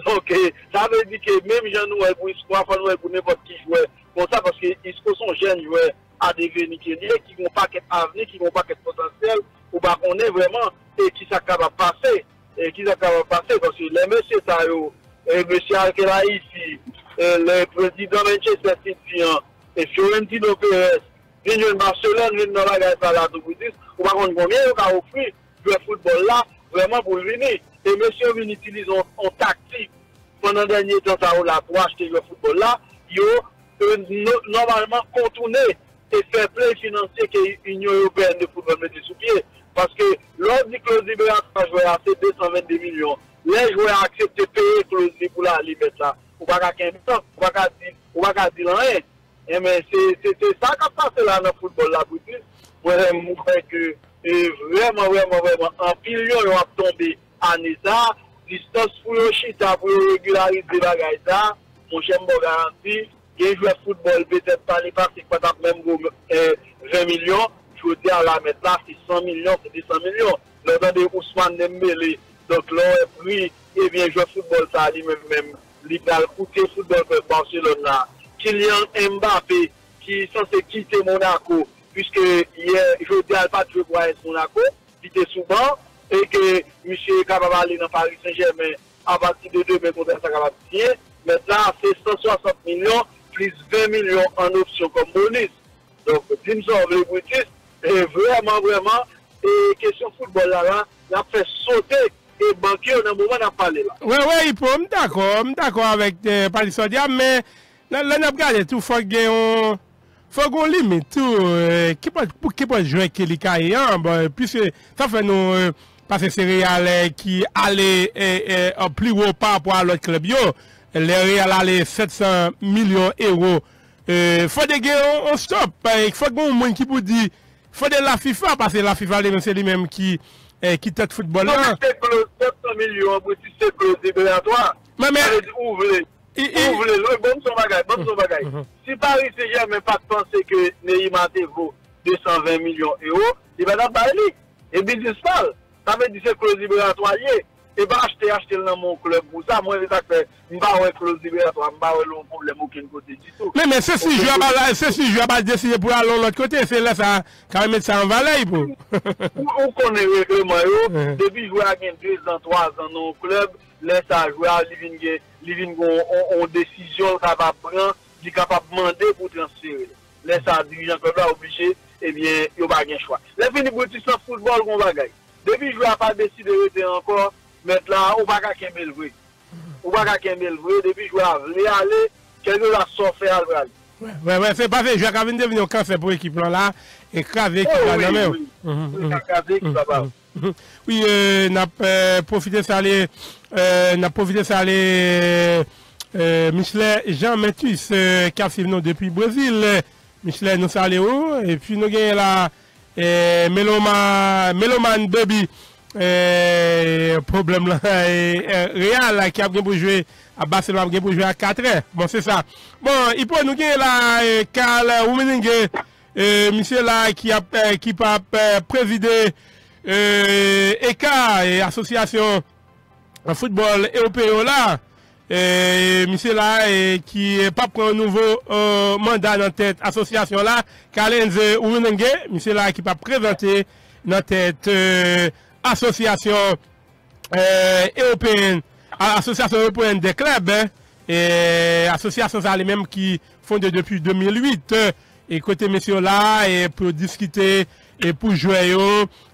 donc ça veut dire que même gens nous pour Isco pour n'importe qui joueur comme ça parce que Isco sont jeunes joueurs à devenir qui n'ont pas qu'être avenir qui n'ont pas qu'être potentiel ou pas qu'on est vraiment et qui ça capable passer parce que les messieurs ça monsieur Alkela ici le président Manchester City et Fiorentino Perez viennent de Barcelone viennent dans la gare là tout dire ou pas qu'on combien on a offert le football là vraiment pour venir et monsieur vient utiliser en tactique pendant dernier temps ça là pour acheter le football là yo normalement contourner et faire plein financier que l'Union européenne de football met sous pied parce que lors du clause libératoire joueur à 222 millions les joueurs acceptent de payer clause pour la liberté là ou pas qu'à dire rien mais c'est ça qui a passé là dans le football là moi je crois que vraiment en pilion ils ont tombé à Neza distance pour le chita pour régulariser les bagages là mon cher me garantit il joue football peut-être pas les passer pas même 20 millions je veux dire là maintenant c'est 100 millions c'est 200 millions l'ordre de Ousmane Dembélé donc là puis et bien jouer football ça lui-même il va coûter football pour Barcelone là Kylian Mbappé qui est censé quitter Monaco puisque hier je veux dire pas jouer pour Monaco il était souvent et que monsieur est capable d'aller dans Paris Saint-Germain à partir de 2 mai contre ça capable de signer maintenant c'est 160 millions plus 20 millions en option comme bonus. Donc, Dimson, le Brutus, est vraiment, et question football là, a fait sauter et banquer au moment où on a parlé là. Oui, il peut, d'accord avec Paris Saint-Germain, mais là, on a regardé tout, faut qu'on limite tout, qui peut jouer Kelly Kayan, puisque ça fait nous, parce que c'est Real qui allait en plus haut par rapport à l'autre club, les Real allait 700 millions d'euros. Faut des gars, on stop. Il faut que monde qui vous dit, faut de la FIFA, parce que la FIFA, c'est lui-même qui tête football. Non, mais c'est que 700 millions, c'est que c'est libératoire. Mais, ouvrez, bon son bagage. Si Paris Saint-Germain pas penser que Neymar vaut 220 millions d'euros, il va pas aller. Et business mal. Ça veut dire que c'est libératoire. Et pas acheter dans mon club pour ça. Moi, je ne pas avoir clause libératoire, je ne pas avoir problème aucun côté du tout. Mais c'est si je vais pas décider pour aller de l'autre côté, c'est là ça, quand même mettre ça en valeur. On connaît le règlement. Depuis jouer à 2 ans, 3 ans dans le club, laisse à jouer à Living on décision qu'il va prendre, il est capable de demander pour transférer. Laisse à dirigeant club là obligé, eh bien, il n'y a pas de choix. Les fini pour tout ça football qu'on va gagner. Depuis jouer à pas décider de rester encore. Maintenant, on va pas qu'aimer le vrai. Depuis jouer à aller, quelque chose à sortir à aller. Ouais, c'est pas fait. Je vais quand même devenir un cancer pour l'équipe là, écraser l'équipe là. Oui, n'a profité ça aller, Michelet Jean Mentus, qui a suivi nous depuis Brésil. Michelet nous salé où? Et puis nous gagnons là, Meloman Baby. Problème là Real qui a bien pour jouer à Barcelone pour jouer à 4 heures. Bon c'est ça. Bon il peut nous gagner là Karl Rummenigge monsieur là qui a présidé ECA et association football européen là monsieur là qui pas prend un nouveau mandat dans tête association là Karl-Heinz Rummenigge monsieur là qui pas présenté dans tête association européenne, association européenne des clubs, et association ça les mêmes qui fondée depuis 2008 et côté messieurs là et pour discuter et pour jouer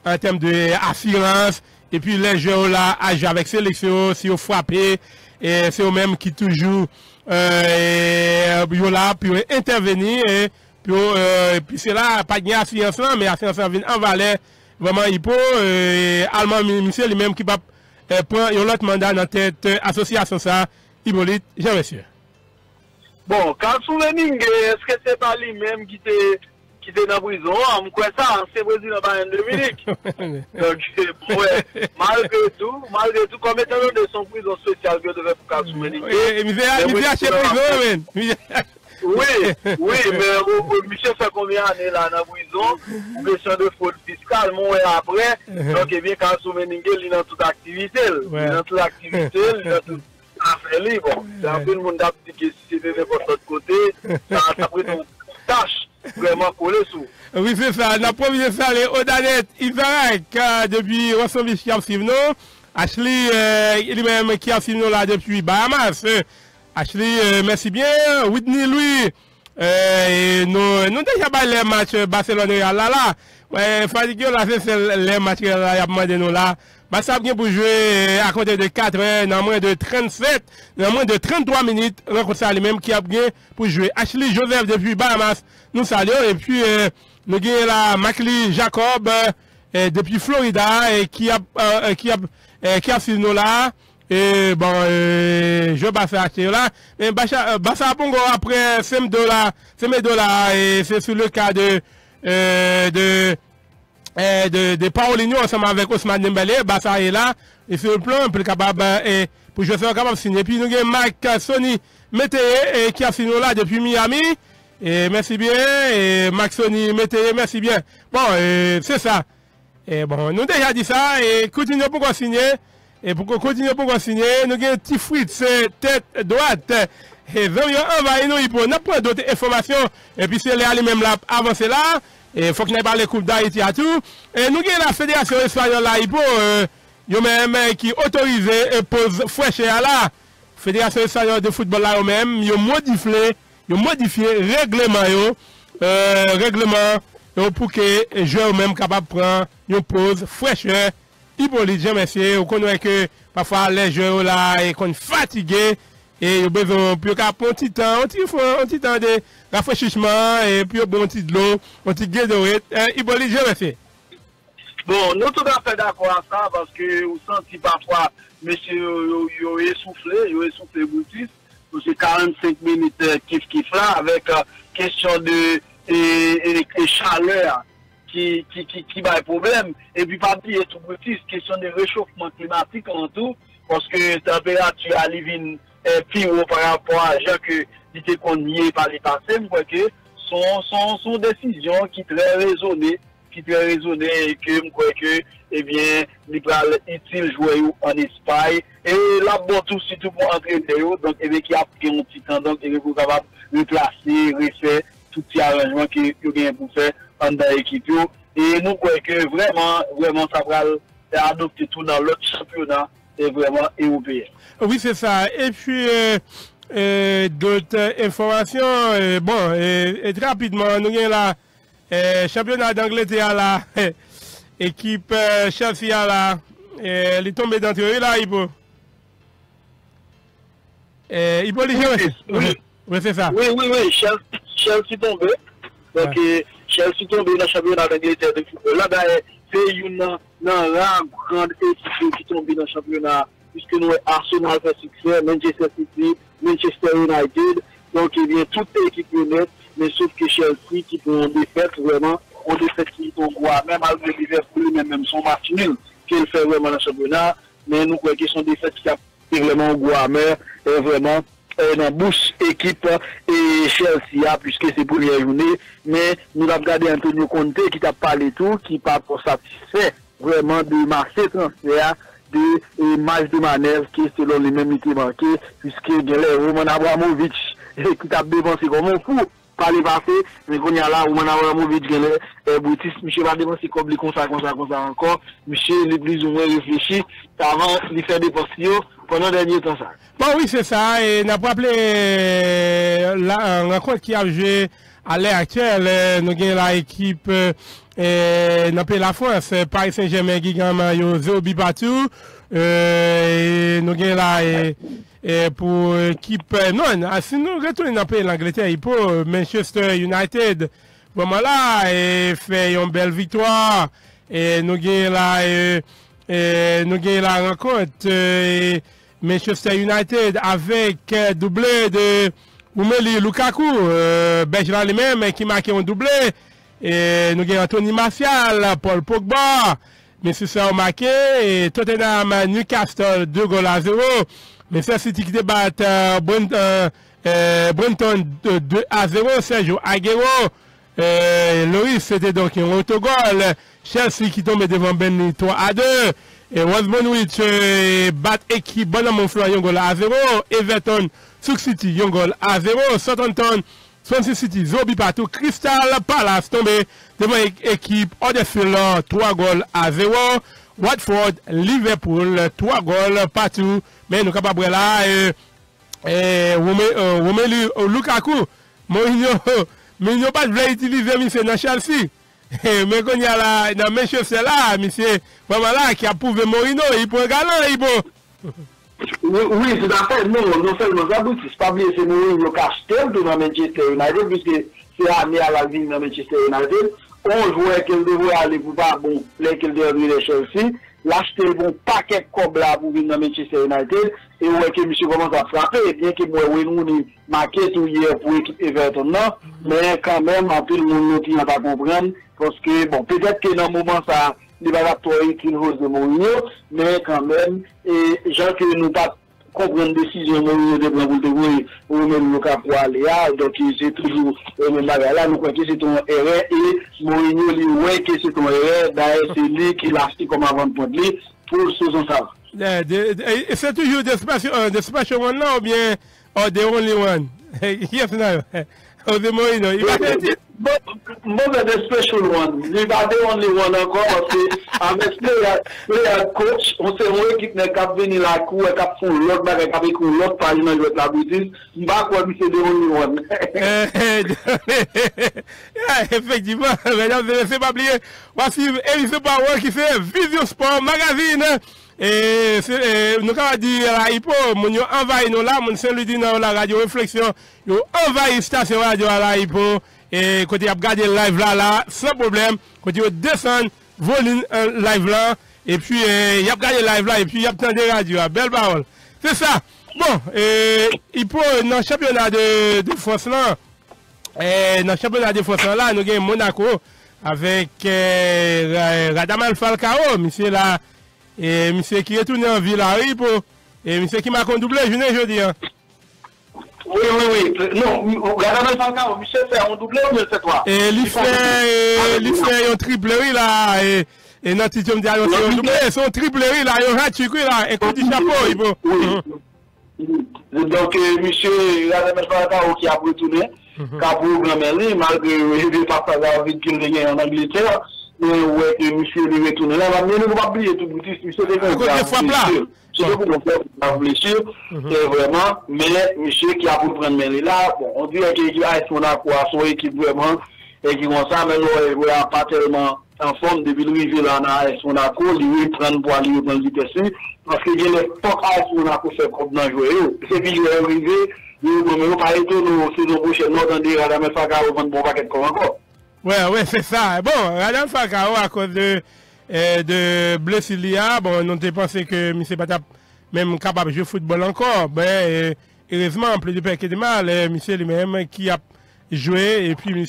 en termes de assurance et puis les joueurs là agissent avec sélection si vous frappez et c'est eux mêmes qui toujours yo là pour intervenir et puis c'est là pas de assurance là mais assurance vient en valeur vraiment il peut allemand monsieur lui-même qui va prendre un autre mandat dans tête association ça Hippolyte Jean monsieur. Bon, quand souvenir est-ce que c'est pas lui-même qui était dans la prison, on croit ça, c'est président Bayern Dominique. Donc, ouais, malgré tout, comme étant de son prison spéciale que devait pour Kassoumeni. Et monsieur a chez prison, oui, mais monsieur fait combien d'années là dans la prison, question de fraude fiscale, mon et après, donc eh bien Kassoumeni, il est dans toute activité, il est dans toute activité, il est dans toute affaire libre. C'est un peu le monde qui dit que si c'était de votre côté, ça pris une tâche. Vraiment collé sous. Oui, c'est ça. La première salle est Odanet Isaac depuis Rossonville qui a suivi nous. Ashley, lui-même qui a suivi nous là depuis Bahamas. Ashley, merci bien. Whitney, lui, nous déjà pas les matchs Barcelone-Real là. Ouais, fatigué là, c'est les matchs qu'il a demandé nous là. Bah, ça vient pour jouer à compter de 4 heures, dans moins de 37, dans moins de 33 minutes, rencontre ça lui-même qui a bien pour jouer. Ashley Joseph depuis Bahamas, nous saluons, et puis nous avons la Macli Jacob depuis Florida, et qui a suivi nous là, et bon, je passe à acheter là, et Bassa Pongo après $5, et c'est sur le cas de Paulinho ensemble avec Ousmane Dembélé, Bassa est là, et sur le plan, plus capable, pour jouer capable de signer. Puis nous avons Mike Sony Mété, qui a signé là depuis Miami, et merci bien, et Max Sony Mété, merci bien. Bon, c'est ça. Et bon, nous déjà dit ça, et continuons pour signer, et pour continuer pour signer, nous avons un petit Fritz, tête droite, et nous envahi nous, pour n'importe d'autres informations, et puis c'est les même là, avancer là, et faut qu'il n'ait pas les coupes d'Haïti à tout. Et nous avons la fédération espagnole là, il même qui autorise et pose fraîche à la fédération espagnole de football là, même, ils ont modifié règlement pour que les joueurs même capables de prendre une pause fraîche. Hippolyte, je monsieur, vous connaissez que parfois les joueurs là, ils sont fatigués. Et ils ont besoin de prendre un petit temps de rafraîchissement, et puis un petit de l'eau, un petit guédorette. Hippolyte, je le fais. Bon, nous tout à fait d'accord à ça, parce que vous sentez parfois, monsieur, il essoufflé Boutis, c'est 45 minutes kiff là, avec question de chaleur qui va être problème. Et puis, pas oublier tout Boutis, question de réchauffement climatique en tout, parce que la température à Livine plus haut par rapport à gens que l'idée qu'on y est par les passés, je crois que sont décisions qui très raisonnées, et que je crois que, eh bien, il est utile jouer en Espagne, et là, bon, tout surtout pour entraîner, donc, eh bien, qui a pris un petit temps, donc, il est capable de replacer, refaire tout ces arrangements qu'il y a pour faire dans l'équipe, et nous croyons que vraiment, ça va adopter tout dans l'autre championnat, et vraiment européen. Oui, c'est ça. Et puis, d'autres informations, bon, et très rapidement, nous avons la championnat d'Angleterre, la équipe Chelsea, là, elle est tombée dans le là, il peut oui, c'est ça. Oui, Chelsea tombé. Donc, Chelsea tombé dans le championnat d'Angleterre de football. Là, c'est une grande équipe qui tombe dans le championnat, puisque nous avons Arsenal fait succès, Manchester City, Manchester United. Donc, eh bien, toute équipe honnête, mais sauf que Chelsea qui prend des défaites, vraiment, ont des défaites qui sont quoi, même avec Liverpool, même son match nul, qu'il fait vraiment dans le championnat, mais nous croyons que sont des défaites qui a vraiment au goût amer, et vraiment, dans bouche équipe et Chelsea, puisque c'est pour les journées, mais nous avons regardé Antonio Conte qui t'a parlé tout, qui pas pour satisfait vraiment de marché transfert, de match de manœuvre qui selon les mêmes qui manqué, puisque il y a Roman Abramovich qui t'a dépensé comme un fou par les passés, mais qu'on y a là, Roman Abramovich, Boutis, monsieur va dépenser comme ça encore, monsieur il est plus ou moins réfléchi, avant de faire des postes pendant le dernier temps ça. Bon oui c'est ça, et n'a pas appelé la rencontre qui a joué à l'heure actuelle, nous avons la équipe dans la France, Paris Saint-Germain qui gagne 0 but partout, nous avons la pour équipe non si nous retournons dans le pays l'Angleterre il peut Manchester United vraiment là et fait une belle victoire et nous gagnons la rencontre Manchester United avec doublé de Romelu Lukaku Bergeron lui-même qui marque un doublé et nous gagnons Anthony Martial Paul Pogba Monsieur ça a marqué et Tottenham Newcastle 2-0 Manchester City qui débat Brenton 2-0 Sergio Aguero Loris c'était donc un autogol Chelsea qui tombe devant Burnley 3-2 et West Bromwich bat équipe Bonham Fleur un goal à 0 Everton Stoke City un goal à 0 Southampton Swansea City 0 partout Crystal Palace tombé devant équipe Huddersfield 3 goals à 0 Watford Liverpool 3 goals partout mais nous capables là Romelu Lukaku Mourinho pas voulu utiliser monsieur dans Chelsea mais quand il y a là dans Manchester là monsieur vraiment là qui a prouvé Mourinho il peut galant il peut oui, tout à fait. Non seulement ça, c'est pas oublier, c'est Mourinho qui a acheté dans Manchester United, puisque c'est amené à la vie dans Manchester United. On jouait qu'elle devrait aller pour pas bon, qu'elle devrait venir Chelsea. L'acheter bon paquet de cob là pour venir dans Manchester United. Et ouais, que monsieur commence à frapper, bien que moi, oui, nous, marqué tout hier pour l'équipe Everton, non. Mais quand même, en plus, le monde qui n'a pas comprendre, parce que bon, peut-être que dans le moment, ça, il va y avoir une rose de Mourinho, mais quand même, et gens que nous pas comprendre décision Mourinho de prendre pour ou même le cas pour aller là, donc c'est toujours le même bagage là, nous croyons que c'est ton erreur et Mourinho lui ouais que c'est ton erreur, d'ailleurs c'est lui qui l'a acheté comme avant de prendre lui pour saison ça. C'est toujours des special one là ou bien the only one? Yes, no. Oh, the Mourinho, il va dire. But the special one. Il va the only one encore parce que avec player coach, on sait une équipe n'est qu'à venir la cour et qu'à faire l'autre bagage avec l'autre parlement de la boutique. Il va quoi c'est the only one. Effectivement, mesdames et messieurs, pas oublier. Voici Elise Power qui fait Vision Sport Magazine. Et nous avons dit là, il peut, nous envahir nous là, nous lui dit dans la radio réflexion, nous envahir station radio là, il peut, et quand il a regardé le live là, sans problème, quand il descend, volume live là, et puis il a regardé le live là, et puis il a entendu radio, belle parole. C'est ça. Bon, il peut, dans le championnat de France là, dans le championnat de France là, nous avons Monaco, avec Radamel Falcao, monsieur là, et monsieur qui est tourné en Villarreal et monsieur qui m'a doublé, je dis. Oui. Non, Radamel Falcao, monsieur fait un doublé ou c'est toi? Et il fait un triplerie là, et notre titre me dit, un doublé, son triplerie là, un hat-trick là, un coup de chapeau, il peut. Donc, monsieur Radamel Falcao qui a retourné, qui a programmé, malgré le passage avec qu'il gagne en Angleterre. Ouais, que monsieur lui retourne là, mais nous ne pas oublier tout boutique, monsieur est vraiment, mais monsieur qui a pour prendre mêlé là, bon, on dirait qu'il a son équipe vraiment, et qui vont ça, mais nous, il a pas tellement en forme depuis l'arrivée là, dans AS Monaco, lui prendre pour aller dans le vitesse, parce que il est pas AS Monaco fait comme dans jouer, c'est puis il est arrivé, nous, par exemple, nous, saison prochaine, nous, on dit, Radamel Falcao vendre bon paquet comme encore. Ouais, c'est ça. Bon, Radamel Falcao, à cause de blessure, bon, nous pensé que M. Patap même capable de jouer football encore. Ben, heureusement, plus de peur que de mal, M. lui-même qui a joué, et puis M.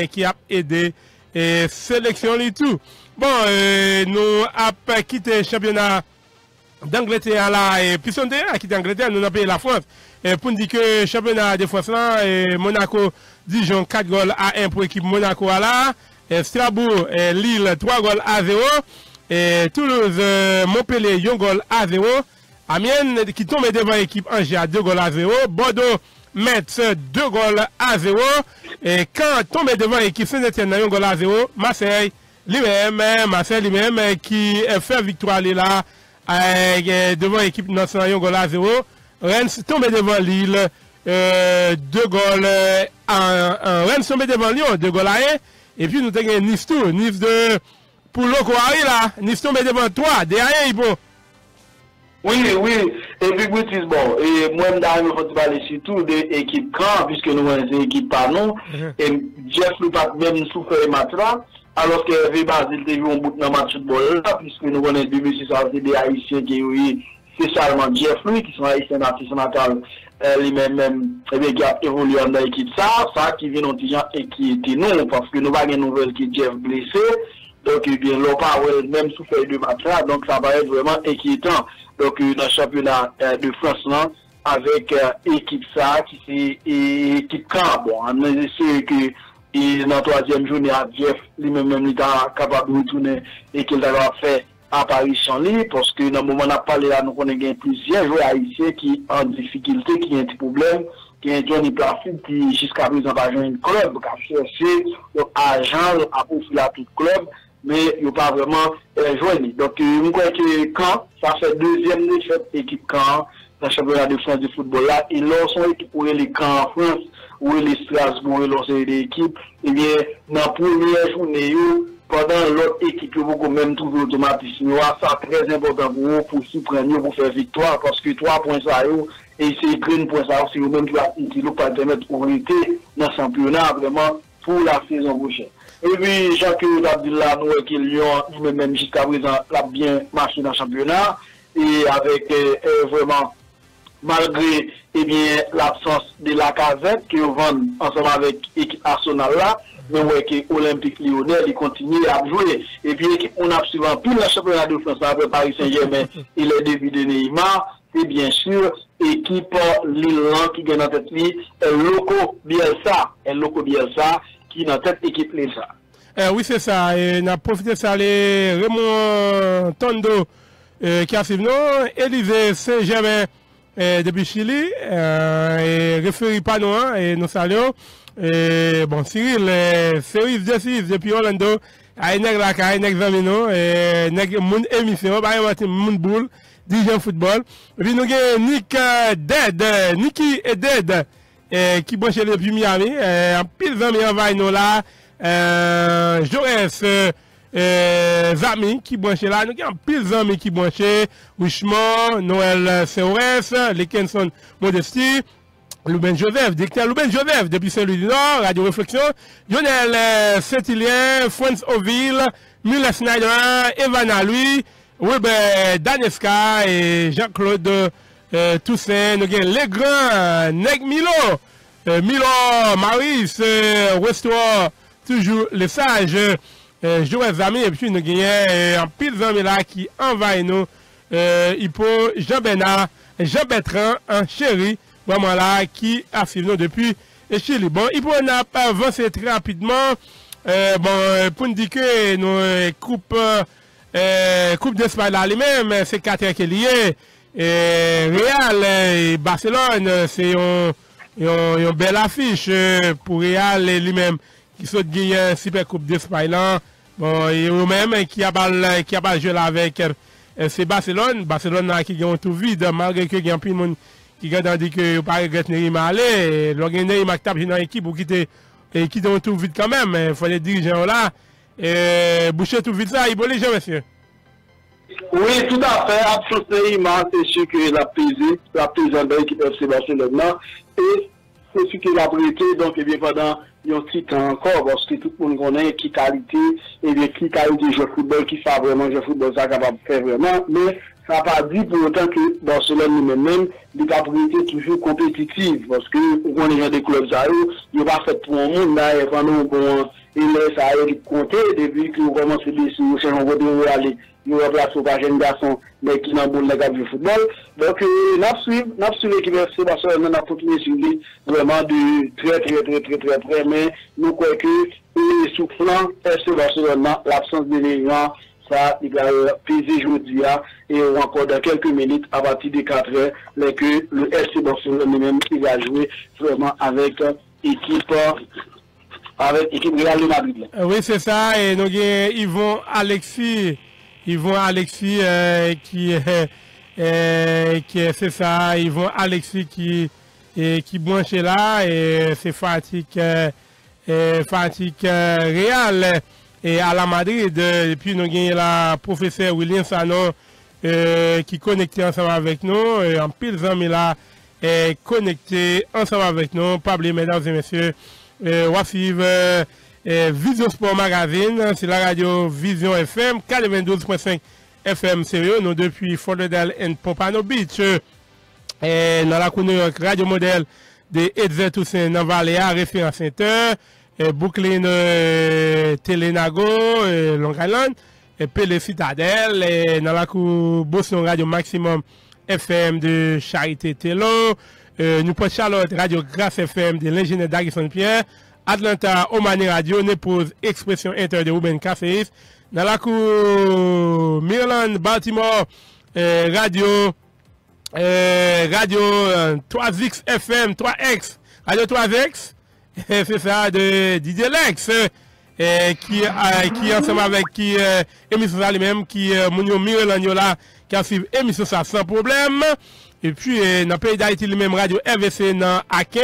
qui a aidé, et sélection et tout. Bon, nous avons quitté le championnat d'Angleterre là, et puis on a quitté l'Angleterre, nous avons payé la France. Et pour dire que le championnat de France là, et Monaco, Dijon 4 goals à 1 pour l'équipe Monaco là, et Strasbourg, et Lille 3 goals à 0, et Toulouse, Montpellier 1 goal à 0, Amiens qui tombe devant l'équipe Angers à 2 goals à 0, Bordeaux, Metz 2 goals à 0, et quand tombe devant l'équipe Saint-Etienne 1 goal à 0, Marseille lui-même qui fait victoire là, devant l'équipe nationale 1 goal à 0, Rennes tombe devant Lille, 2 goals Rennes tombe devant Lyon, 2 goals à 1. Et puis nous avons Nice tout, Nice de pour Locoari là, Nice tombe devant 3, derrière il peut. Oui, et puis Boutis, bon, et moi, je vais parler surtout de l'équipe Camp, puisque nous avons une équipe pas non, et Jeff nous pas même souffert le match là, alors que Hervé Basile a joué un bout dans le match de football là, puisque nous avons des Haïtiens qui ont spécialement Jeff Louis, qui sont Haïtiens national, lui-même, qui a évolué dans l'équipe ça qui vient en et qui était non, parce que nous avons une nouvelle qui est Jeff blessé, donc, eh bien, l'on parle même souffert de match là, donc ça va être vraiment inquiétant. Donc, dans le championnat de France, là, avec équipe ça, qui c'est équipe Camp. Bon, on essaie que dans la troisième journée, Jeff, lui-même, il est capable de retourner et qu'il a fait apparition libre, parce que dans le moment où on a parlé là, nous connaissons plusieurs joueurs haïtiens qui ont des difficultés, qui ont des problèmes, qui ont Johnny Placide, qui jusqu'à présent n'a pas joué un club, qui a cherché l'argent à profiter à tout club, mais il n'y a pas vraiment joué. Donc, je crois que Camp, ça fait deuxième défaite équipe Camp dans le championnat de France de football là, et lorsqu'on équipe pour les Camp en France, ou les Strasbourg, lorsqu'on est l'équipe, eh bien, dans la première journée, pendant l'autre équipe, vous pouvez même trouver automatiquement, ça très important pour vous, pour surprendre, pour faire victoire, parce que 3 points ça, et c'est 1 point ça, c'est vous-même qui va permettre de rester dans le championnat vraiment pour la saison prochaine. Et puis, Jacques Abdullah, nous, qui Lyon, même jusqu'à présent, l'a bien marché dans le championnat, et avec vraiment, malgré l'absence de la casette, qui vend ensemble avec l'équipe Arsenal là, mais ouais, que Olympique Lyonnais, il continue à jouer. Et puis, on a souvent plus le championnat de France avec Paris Saint-Germain et les débuts de Neymar, et bien sûr, équipe Lille qui gagne en tête, Loco Bielsa, qui est dans tête équipe Lisa. Oui, c'est ça. Et on a profité de ça, les Raymond Tondo, qui a suivi nous, Élysée Saint-Germain, depuis Chili, et référé pas nous, et nous saluons. Et bon, Cyril, série de depuis Orlando, à une examen, et une émission, mon boule, dirigeant football. Et puis nous avons Nicky et Dead, qui branche depuis Miami, en pile d'amis envahis nous là, Joès, Zami qui branche là, nous avons pile d'amis qui branche, Richemont, Noël COS, Lekenson Modesty, Louben Joseph, directeur Louben Joseph, depuis Saint-Louis du Nord, Radio Réflexion, Lionel Saint-Hilien, Franz Oville, Muller Snyder, Evana Louis, Weber Daneska et Jean-Claude Toussaint, nous avons les grands, Neg Milo, Maurice, Restaurant, toujours les sages, Joël Zami, et puis nous avons un pile d'amis là qui envahit nous, Hippo, Jean-Bernard, Jean-Bertrand, un chéri, vraiment là, qui a suivi nous depuis Chili. Bon, Hippo n'a pas avancé très rapidement, bon, pour nous dire que nous, Coupe d'Espagne là, lui-même, c'est 4 ans qui est lié, Real et Barcelone, c'est une belle affiche pour Real lui-même, qui saute gagner une super Coupe d'Espagne là. Bon, et eux-mêmes qui a joué là avec c'est Barcelone là, qui gagne tout vide, malgré que il y a un peu de monde qui a dit que pas regret Neymar aller, le Neymar tape dans l'équipe ou qui donne tout vide quand même, il faut les dirigeants là, boucher tout vide ça, il faut les gens, monsieur. Oui, tout à fait, absolument, c'est sûr que la pesé de l'équipe FC Barcelone là, et c'est sûr qu'il a prêté, donc, et bien, pendant un petit temps encore, parce que tout le monde connaît qui qualité, et bien, qui qualité de jeu football, qui fait vraiment jeu football, ça capable de faire vraiment, mais ça n'a pas dit pour autant que Barcelone lui-même, il a prêté toujours compétitive, parce que, on est des clubs, ça, il n'est pas fait pour un monde, là, et pendant qu'on, il laisse à elle compter, depuis qu'on commence à dire, si on cherche un côté où aller, il remplace au pas jeune garçon, mais qui n'a pas de football. Donc, n'a suivi l'équipe FC Barcelone, n'a pas suivi vraiment de très près, mais nous croyons que, sous plan FC Barcelone, l'absence de l'élément, ça, il va peser aujourd'hui, et encore dans quelques minutes, à partir de 4 heures, mais que le FC Barcelone lui-même, il va jouer vraiment avec équipe Real de Madrid. Oui, c'est ça, et nous avons Alexis, qui c'est ça, Alexis qui branche là, et c'est fatigue Real et à la Madrid. Et puis nous avons la professeur William Sanon qui connecté ensemble avec nous. En pile amis là connecté ensemble avec nous. Pas oublier, mesdames et messieurs, voici Vision Sport Magazine, c'est la radio Vision FM 92.5 FM sérieux, nous depuis Fort Lauderdale et Pompano Beach. Dans la New York, radio modèle de Edzer Toussaint dans Valley, référence center, Brooklyn, Telenago, Long Island, et Pelé Citadel, et dans la cour Boston Radio Maximum FM de Charité Tello, Newport Charlotte Radio Grâce FM de l'ingénieur Daguisson Pierre, Atlanta Omani Radio, Népose Expression Inter de Ruben Caféis, dans la cour Maryland, Baltimore, Radio 3X FM, 3X, Radio 3X, c'est ça, de Didier Lex, qui ensemble avec qui émission ça lui-même, qui Mounio Maryland là, qui a suivi émission ça sans problème. Et puis, dans le pays d'Haïti, lui-même, Radio RVC dans Aké,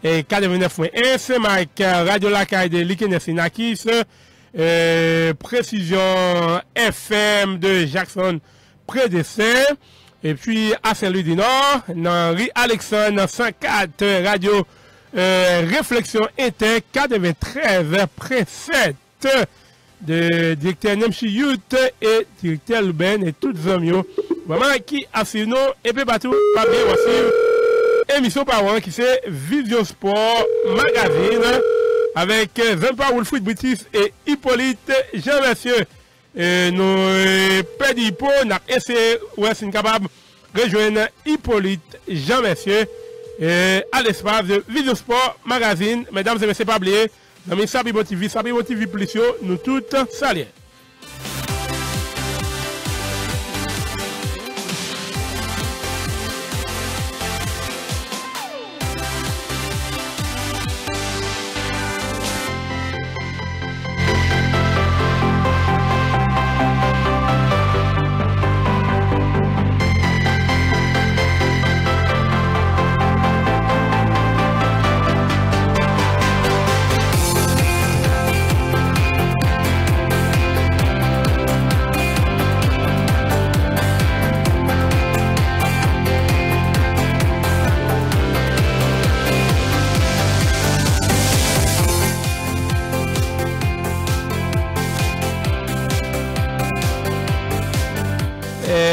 et 89.1, c'est Mike, Radio Lacaille de Likenesinakis, Précision FM de Jackson près de Saint, et puis à Saint-Louis du Nord, dans Rue Alexandre 104, Radio Réflexion Inter 93 près 7 de directeur Nemchi Youth et directeur Luben et toutes les amis vraiment qui assurent nous et puis partout pas bien voici émission par an qui c'est Vision Sport Magazine avec Vincent Wilfried British et Hippolyte Jean-Messieurs. Nous Pédipo n'a essayé ou est capable de rejoindre Hippolyte Jean-Messieurs à l'espace de Vision Sport Magazine. Mesdames et messieurs, pas oublier, dans Sabibo TV plus, nous toutes saluons.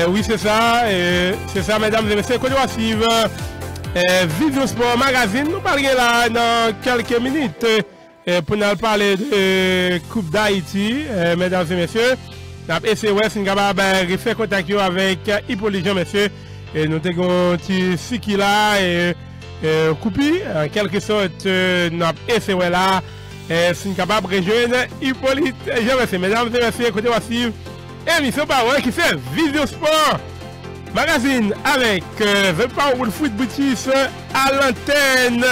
Oui, c'est ça, mesdames et messieurs, qu'on doit suivre Vision Sport Magazine. Nous parlons là dans quelques minutes pour nous parler de Coupe d'Haïti, mesdames et messieurs. Nous avons essayé de faire contact avec Hippolyte Jean, messieurs. Et nous avons un petit siki là et Coupi. En quelque sorte, nous avons essayé là. Si nous sommes capables de rejoindre Hippolyte Jean, messieurs. Mesdames et messieurs, qu'on doit suivre émission par qui fait Vision Sport Magazine avec Vincent Wilfried British à l'antenne.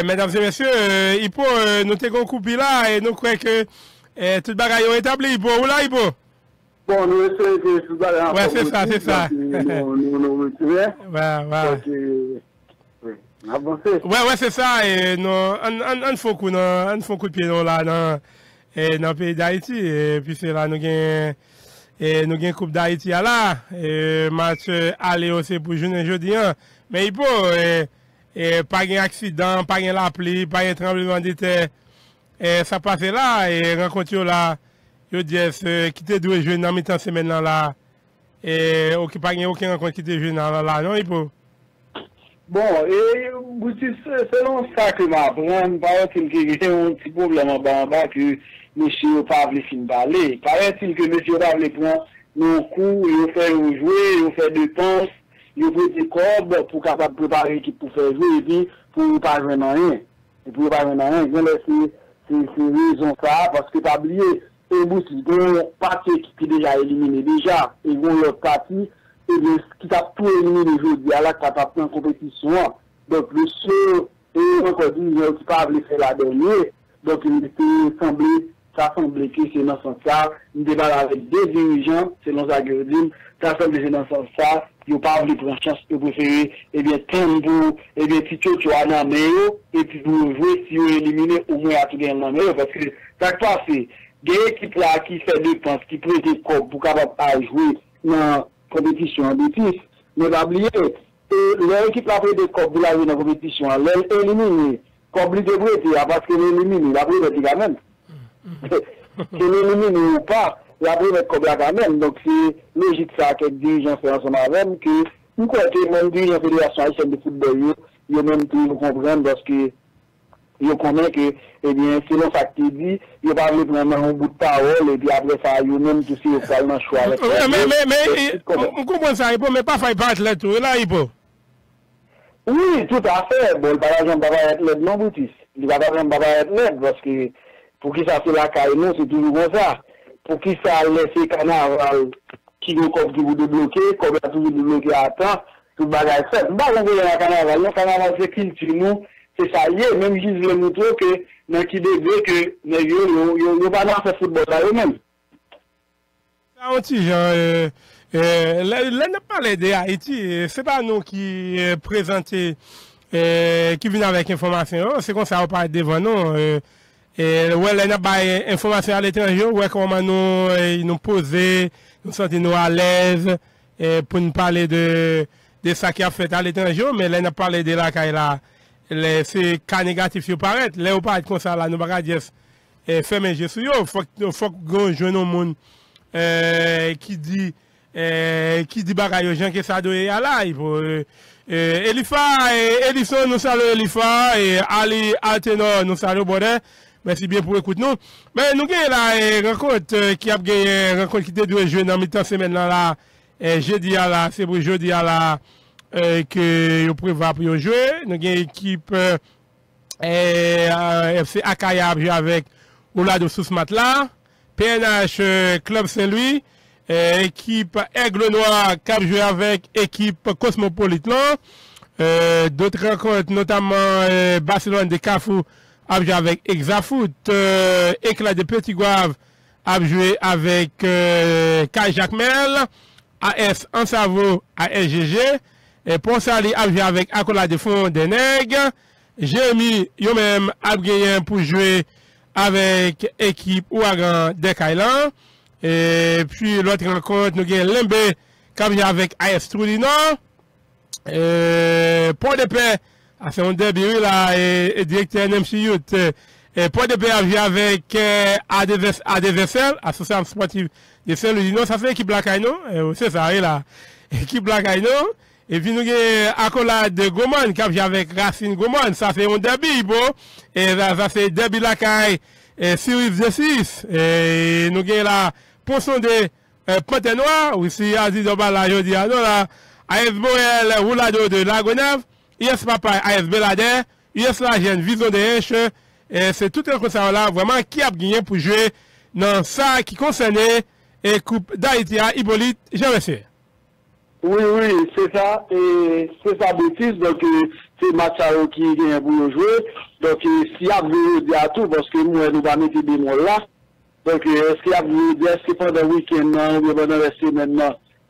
mesdames et messieurs, il faut noter qu'on coupe là et nous croyons que tout le bagage est établi. Il faut, ou là, il faut. Bon, nous essayons que tout le bagage. Ouais, c'est ça, c'est ça. Nous retirons. Ouais. Avancer. Ouais, c'est ça. Et nous, on faut coup de pied là, dans le pays d'Haïti. Et puis c'est là, nous avons Coupe d'Haïti là. Et match aller aussi pour jeudi. Mais il faut, pas d'accident, pas de la pluie, pas de tremblement de terre. Et ça passe là, et rencontre là, je dis, qui te doit jouer dans mi-temps semaine là, et pas aucun rencontre qui te joue là, non, il peut. Bon, et selon ça que m'apprend, paraît-il qu'il y a un petit problème en bas que monsieur n'a pas voulu finir parler. Paraît-il que monsieur n'a pas voulu prendre nos coups, il fait jouer, il fait dépenses, il fait des corbes pour capable préparer l'équipe pour faire jouer, et puis pour ne pas jouer dans rien. Et pour ne pas jouer dans rien, c'est raison ça, parce que tu as oublié, et vous, si un parti qui est déjà éliminé, déjà, et vous, l'autre parti, et bien, qui t'a tout éliminé aujourd'hui, à la capable en compétition, donc le seul, et encore dit, il n'a pas voulu faire la dernière, donc ça semblait que c'est dans ce sens-là, il débat avec deux dirigeants, selon Zaguerdine, ça semblait que c'est dans ce sens-là, il n'a pas voulu prendre chance, il préférer, eh bien, Tambo, eh bien, Tito, tu as un meilleur, et puis vous jouez, si vous éliminez, au moins à tout gagner un meilleur, parce que ça passe, il y a une équipe là qui fait dépenses, qui prend des corps pour capable jouer dans compétition en bêtise, mais pas oublier, l'équipe là prend des corps pour la jouer dans la compétition, elle élimine, comme il devrait être, parce qu'elle élimine, la prend des quand même. Qu'elle élimine ou pas, la prend des corps quand même, donc c'est logique ça que les dirigeants font ensemble avec, que nous croyons que même dirigeants de la Fédération haïtienne de football, ils ont même pu comprendre parce que ils connaissent que, eh bien, selon ça que tu dis, ils pas voulu prendre un bout de parole, et puis après ça, ils ont même tous ces problèmes choix. Mais, on comprend ça, mais pas faire battre là, tout, là, il peut. Oui, tout à fait. Bon, par exemple, il va pas être l'aide non boutis. Il va pas être l'aide, parce que, pour qui ça fait la caille, non, c'est toujours comme ça. Pour qui ça laisse carnaval, qui nous comme qui vous débloquer, comme il a toujours débloqué à temps, tout le bagage fait. Bah, on veut la carnaval, non, carnaval, c'est culture, nous. C'est ça, y est, même juste le moutron que, dans qui début que, mais yo pas dans ce football là, eux-mêmes. Ça, on dit, genre, là, n'a pas l'aide à Haïti, c'est pas nous qui présenter, qui viennent avec information, c'est comme ça, on parle devant nous, ouais, là, n'a pas information à l'étranger, ouais, comment nous poser, nous sentir nous à l'aise, pour nous parler de ça qui a fait à l'étranger, mais là, n'a pas parlé de la caille là. C'est cas négatif qui paraît, là on parle comme ça là, nous pas dire fermer les yeux sur eux, faut que jeune monde qui dit bagaille aux gens que ça doit y aller là, Elifa nous salue Elifa et Ali Altenor nous salue Bordet. Merci bien pour écouter nous. Mais nous avons la rencontre qui a gagné rencontre qui doit jouer dans mi-temps semaine là, jeudi là, c'est pour jeudi là. Que vous prévoyez pour jouer. Nous avons une équipe FC Akaya avec Oulado Sousmatla, PNH Club Saint-Louis, équipe Aigle Noir qui a joué avec équipe Cosmopolitan. D'autres rencontres, notamment Barcelone de Cafou a joué avec Exafoot, Éclat de Petit Guave a joué avec Kai Jacmel, AS Ansavo ASGG. Et pour ça, il a joué avec Akola de Fond des Nègres. Jérémy, lui-même, a gagné pour jouer avec l'équipe Ouagan de Kailan. Et puis, l'autre rencontre, nous avons Lembe qui a joué avec AS Troulino. Port de Paix, c'est un début là, et directeur NMC Youth. Port de Paix a joué avec ADVSL, Association Sportive de Saint-Louis. Ça fait équipe Blakaino. C'est ça, là. Équipe Blakaino. Et puis nous avons Akola de Goman qui a joué avec Racine Goman. Ça fait un derby, bon. Et ça fait derby la caille, Series de 6. Et nous avons la Ponson de Pointe Noire, aussi Aziz Obala, je dis, non là, AS Boel, Roulado de Lagonave, IS Papa, AS Belader, IS Lagène, Vision de H. C'est tout un concert là, vraiment, qui a gagné pour jouer dans ça qui concernait et Coupe d'Haïti à Hippolyte, j'ai reçu. Oui, c'est ça. Et c'est ça, Boutis. Donc, c'est match qui est pour nous jouer. Donc, s'il y a voulu dire à tout, parce que nous, nous va mettre des mots là. Donc, est-ce qu'il y a voulu dire, est-ce que pendant le week-end, ou pendant la semaine,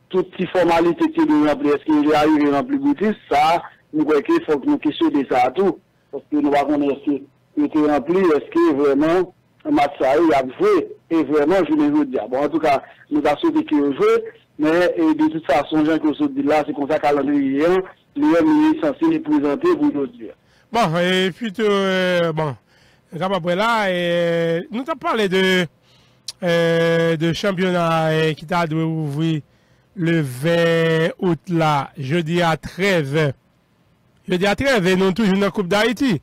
toutes les formalités qui nous remplissent, est-ce qu'il y a eu rempli Boutis, ça, nous croyons qu'il faut que nous questionnions ça à tout. Parce que nous va connaître ce qui était rempli, est-ce que vraiment, un match ça a joué, et vraiment, je ne veux dire. Bon, en tout cas, nous avons souhaité qu'il ait joué. Mais de toute façon, Jean que dit là, c'est comme ça calendrier, l'UM est censé les présenter pour nous dire. Bon, et puis, bon, après là, nous avons parlé de championnat qui t'a dû ouvrir le 20 août là, jeudi à 13. Jeudi à 13, et nous toujours dans la Coupe d'Haïti.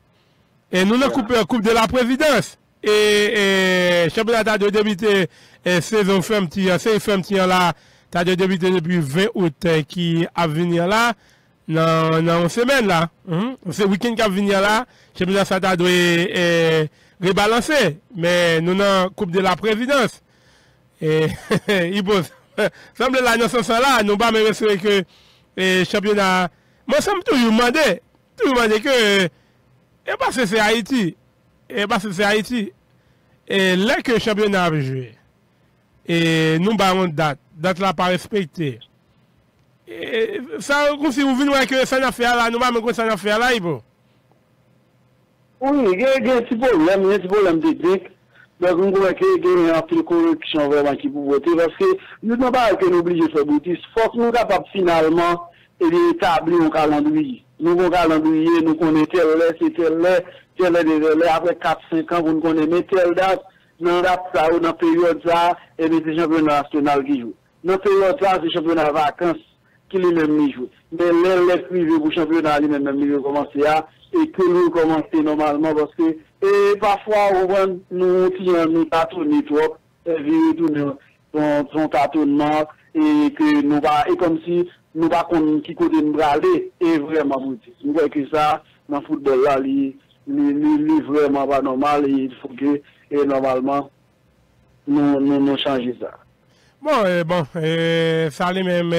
Et nous dans la coupe de la Présidence. Et championnat a débuté saison ferme là. T'as débuté depuis 20 août qui a venir là, dans une semaine là. Ce week-end qui a venir là, je sais pas si ça t'a rebalancer. Mais nous dans Coupe de la Présidence. Et il pose. Semble là, dans ce sens là, nous pas même espérer que le championnat. Moi, ça me toujours demandé que. Et parce que c'est Haïti. Et là que le championnat a joué. Et nous avons une date là pas respectée. Et ça, comme si vous venez voir que ça n'a fait là, nous avons ça n'a fait là, il faut. Oui, il y a un petit problème technique. Donc, nous voyons qu'il y a une correction vraiment qui peut voter. Parce que nous n'avons pas été obligés de faire boutique. Il faut que nous soyons capables finalement d'établir un calendrier. Nous avons un calendrier, nous connaissons tel après 4-5 ans, vous connaissez telle date. Dans la période ça, et c'est le championnat national qui joue. Dans la période ça, c'est le championnat vacances qui lui-même joue. Mais les privés pour le championnat lui-même commencer à, et que nous commencer normalement parce que, et parfois, nous tâtonnons trop, son tâtonnement, et que nous va, et comme si nous va qui côté nous aller, et vraiment, nous voyons que ça, dans le football là, il vraiment pas normal, et il faut que, et normalement, nous changeons ça. Bon, ça lui même,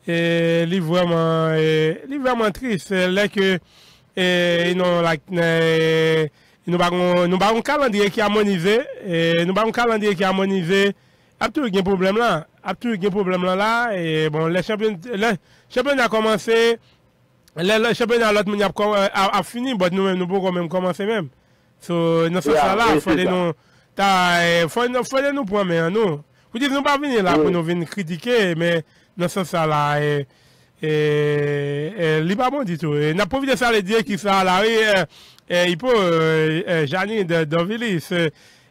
il est vraiment triste. Là que, nous avons un calendrier qui est harmonisé, a tout un problème là, et bon, le championnat a commencé, le championnat l'autre monde a fini, mais nous-mêmes, nous pouvons même commencer même. So, dans ce sens-là, il faut nous prendre, nous. Vous dites, nous ne pas venir là pour nous venir critiquer, mais dans ce sens-là, il n'est pas bon du tout. Et n'a pas envie de ça, les dire qui sont à l'arrêt, il peut, Janine Dorvilis,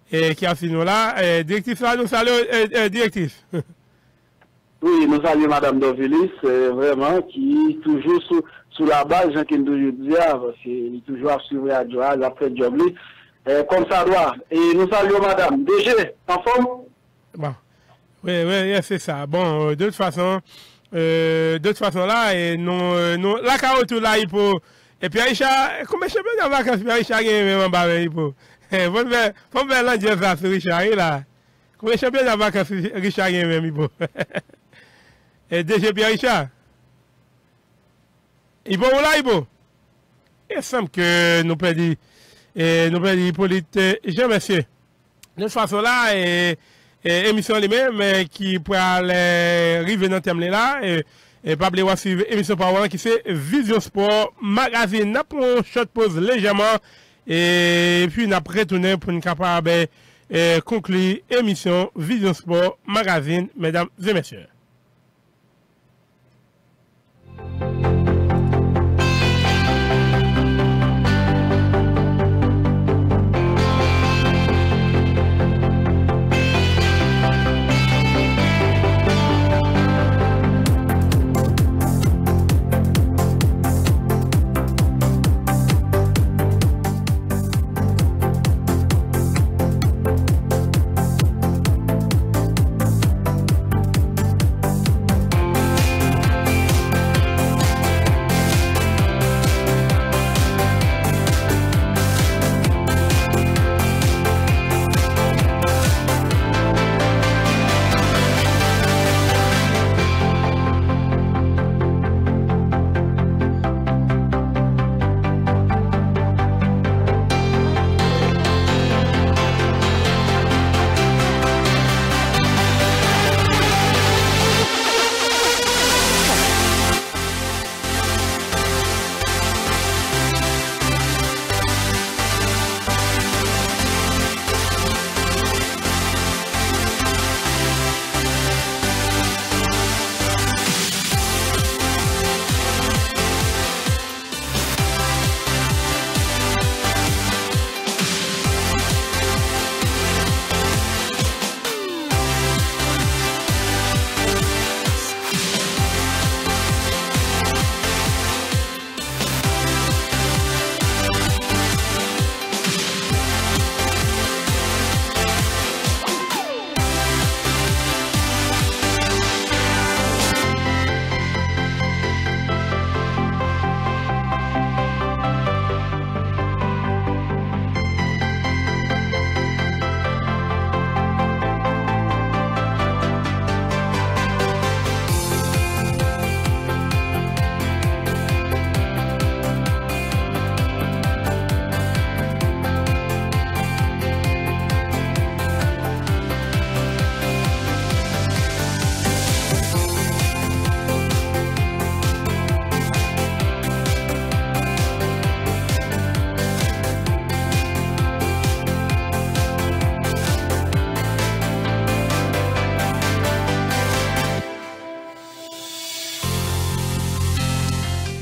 qui a fini là, directif là, nous saluons, directif. Oui, nous saluons Madame Dorvilis, vraiment, qui est toujours sous la base, Jean qui nous dit, parce qu'il est toujours à suivre à Joa, après le job, comme ça doit. Et nous saluons Madame. DG, en forme? Bon. Oui, c'est ça. Bon, de toute façon là, et nous, la carotte là, il faut. Et puis Aïcha, comment je peux en vacances, puis Aïcha gagne même en il faut. Faut faire l'endier ça sur Richard là. Comment je peux en vacances, Richard gagne même il faut. Et DG puis Aïcha. Il faut là, il faut. Il semble que nous perdons Hippolyte Jean-Monsieur. De toute façon là, émission lui-même qui pourrait arriver dans le thème là, et pas oublier suivre émission par qui c'est Vision Sport Magazine. Nous avons short pause légèrement, et puis nous avons retourné pour nous capable conclure émission Vision Sport Magazine, mesdames et messieurs.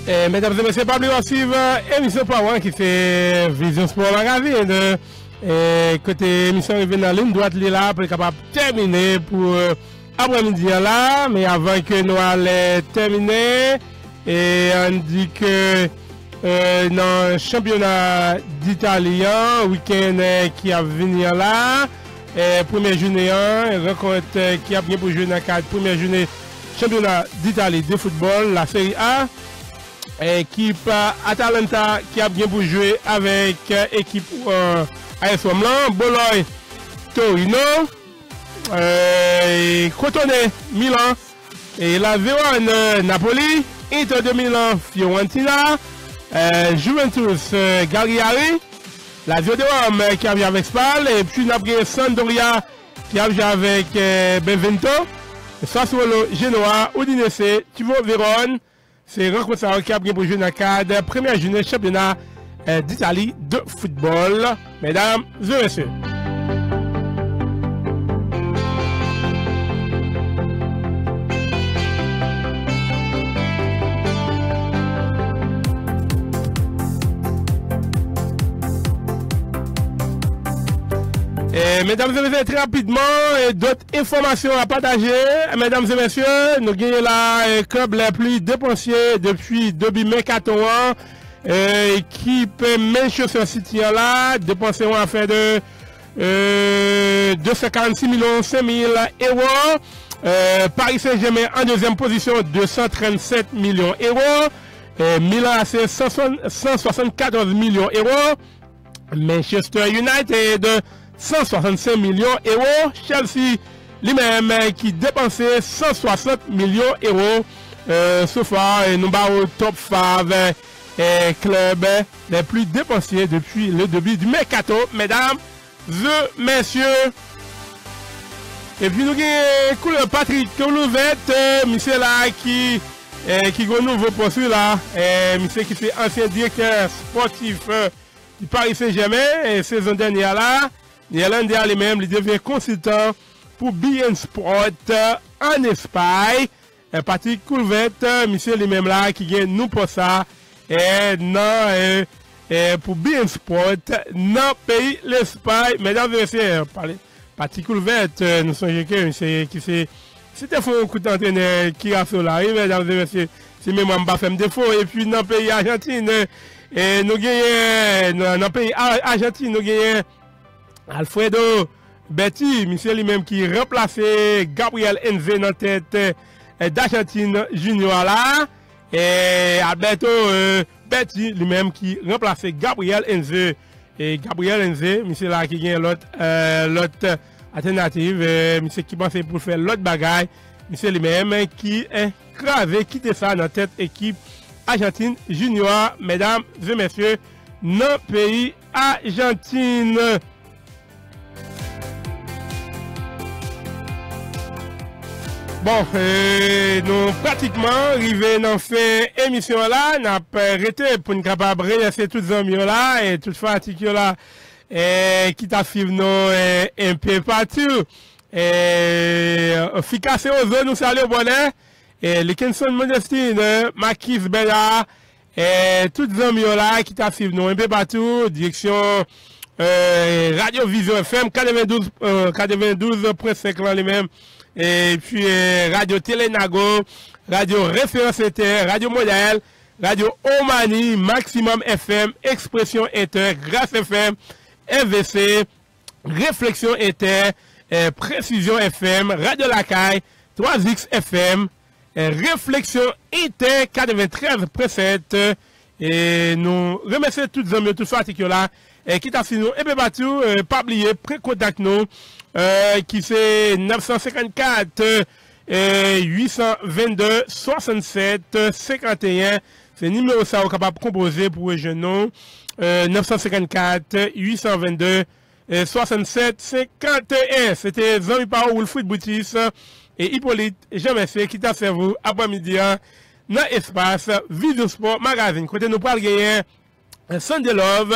Mesdames et messieurs, pas oublier suivre émission Power qui fait Vision Sport Magazine. Côté émission arrivée dans la ligne droite là pour être capable de terminer pour après-midi là. Mais avant que nous allons terminer, et on dit que dans le championnat d'Italie, week-end qui a venu là, première journée, rencontre qui a bien pour jouer dans le cadre première journée championnat d'Italie de football, la Série A. Équipe Atalanta qui a bien pour jouer avec équipe AS Rome, Bologne, Torino, Crotone, Milan, et la Vérone, Napoli, Inter de Milan, Fiorentina, Juventus, Cagliari, la Lazio de Rome qui a joué avec Spal, et puis après Sampdoria qui a joué avec Benevento, Sassuolo, Genoa, Udinese, Chievo Vérone. C'est rencontre qui a bien pour jouer dans le cadre première journée championnat d'Italie de football. Mesdames et messieurs. Mesdames et messieurs, très rapidement, d'autres informations à partager. Mesdames et messieurs, nous gagnons la club les plus dépensés depuis mercato. Équipe Manchester City là, dépensé en affaire de 246 millions 5 000 euros. Paris Saint-Germain en deuxième position, 237 millions euros. Milan AC 174 millions euros. Manchester United 165 millions euros. Chelsea lui-même qui dépensait 160 millions euros. So far, nous avons au top 5 clubs les plus dépensés depuis le début du mercato, mesdames et messieurs. Et puis nous avons Patrick Kluivert, monsieur là qui a un nouveau poste là, monsieur qui fait ancien directeur sportif du Paris Saint-Germain, et saison dernière là. Néerlandais lui-même, il devient consultant pour BN Sport en Espagne. Patrick Kluivert, monsieur lui-même là, qui gagne nous pour ça, pour BN Sport, dans le pays l'Espagne. Mesdames et messieurs, Patrick Kluivert, nous sommes qui c'était un coup d'entraîneur qui a fait là, mesdames et messieurs, c'est même un bas fait défaut. Et puis dans le pays Argentine, nous gagnons, dans le pays Argentine, nous gagnons Alfredo Betty, monsieur lui-même qui remplaçait Gabriel Enze dans la tête d'Argentine Junior là. Et Alberto Betty lui-même qui remplaçait Gabriel Enze. Et Gabriel Enze, monsieur là qui gagne l'autre alternative, monsieur qui pensait pour faire l'autre bagaille, monsieur lui-même qui est cravé, quitté ça dans la tête équipe Argentine Junior, mesdames et messieurs, dans le pays Argentine. Bon, nous pratiquement arrivés dans fin émission là, nous avons arrêté pour nous capables de relancer tous les amis là et toute fatigue là qui t'a fait nous un peu partout. Efficace aux zones, nous saluons bonheur. Lekinson Modestine, Marquis Bella, tous les amis là qui t'a fait nous un peu partout. Direction Radio Vision FM 92.5 là les mêmes. Et puis Radio Télénago, Radio Référence Inter, Radio Modèle, Radio Omani, Maximum FM, Expression Inter, Grâce FM, FVC, Réflexion Inter, Précision FM, Radio Lacaille, 3X FM, Réflexion Inter 93.7. Et nous remercions tous les amis, tous les articles là, qui t'a fait nous, et bien partout, pas oublier, pré-contact nous, qui c'est 954 822 67 51. C'est le numéro ça capable de composer pour les jeunes. 954 822 67 51. C'était Zami Pao Wilfried Boutis et Hippolyte Jean-Messé qui t'a servi après-midi dans l'espace Video Sport Magazine. Côté nous parlons gagner Sunday Love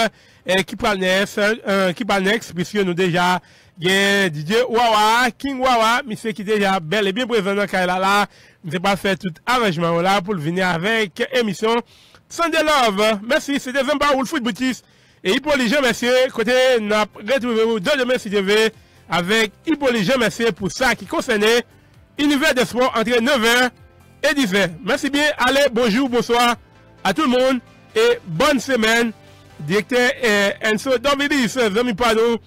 qui parle next puisque nous déjà DJ Wawa, King Wawa, monsieur qui déjà bel et bien présent dans Kaila là, je pas fait tout arrangement là pour venir avec émission Sunday Love. Merci, c'était Zamba Wolf Foot Boutis et Hippolyte Jean Messier. Côté, n'a retrouvé vous demain si je vais avec Hippolyte Jean Messier pour ça qui concernait Univers des Sports entre 9h et 10h. Merci bien, allez, bonjour, bonsoir à tout le monde et bonne semaine. Directeur Enzo Dorvidis, Zami Pado,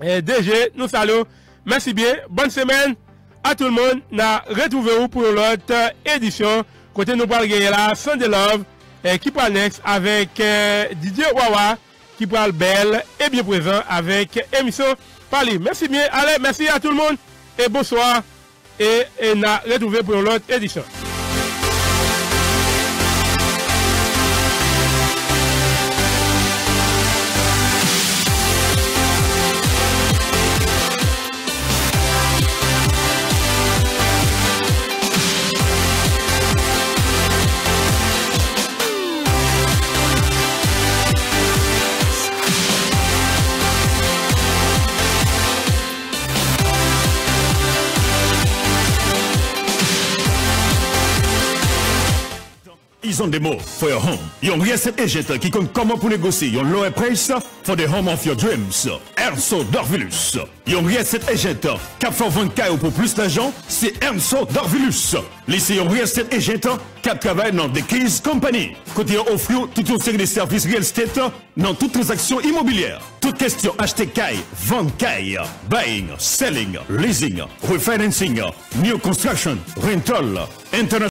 DG, nous saluons. Merci bien, bonne semaine à tout le monde. Nous retrouvons pour l'autre édition. Côté nous parlons là, Sunday Love, qui parle next avec Didier Wawa, qui parle belle et bien présent avec émission Parler. Merci bien, allez, merci à tout le monde et bonsoir. Et nous retrouvons pour l'autre édition. Ils ont des mots for your home. Yon real estate agent qui compte comment pour négocier yon lower price for the home of your dreams. Erso Dorvilus. Yon real estate agent cap for 20K pour plus d'argent, c'est Erso Dorvilus. Laissez yon real estate agent cap travaille dans des keys company. Côté yon offre toute une série de services real estate dans toutes transactions immobilières. Toute question acheter caille, vendre caille, buying, selling, leasing, refinancing, new construction, rental, international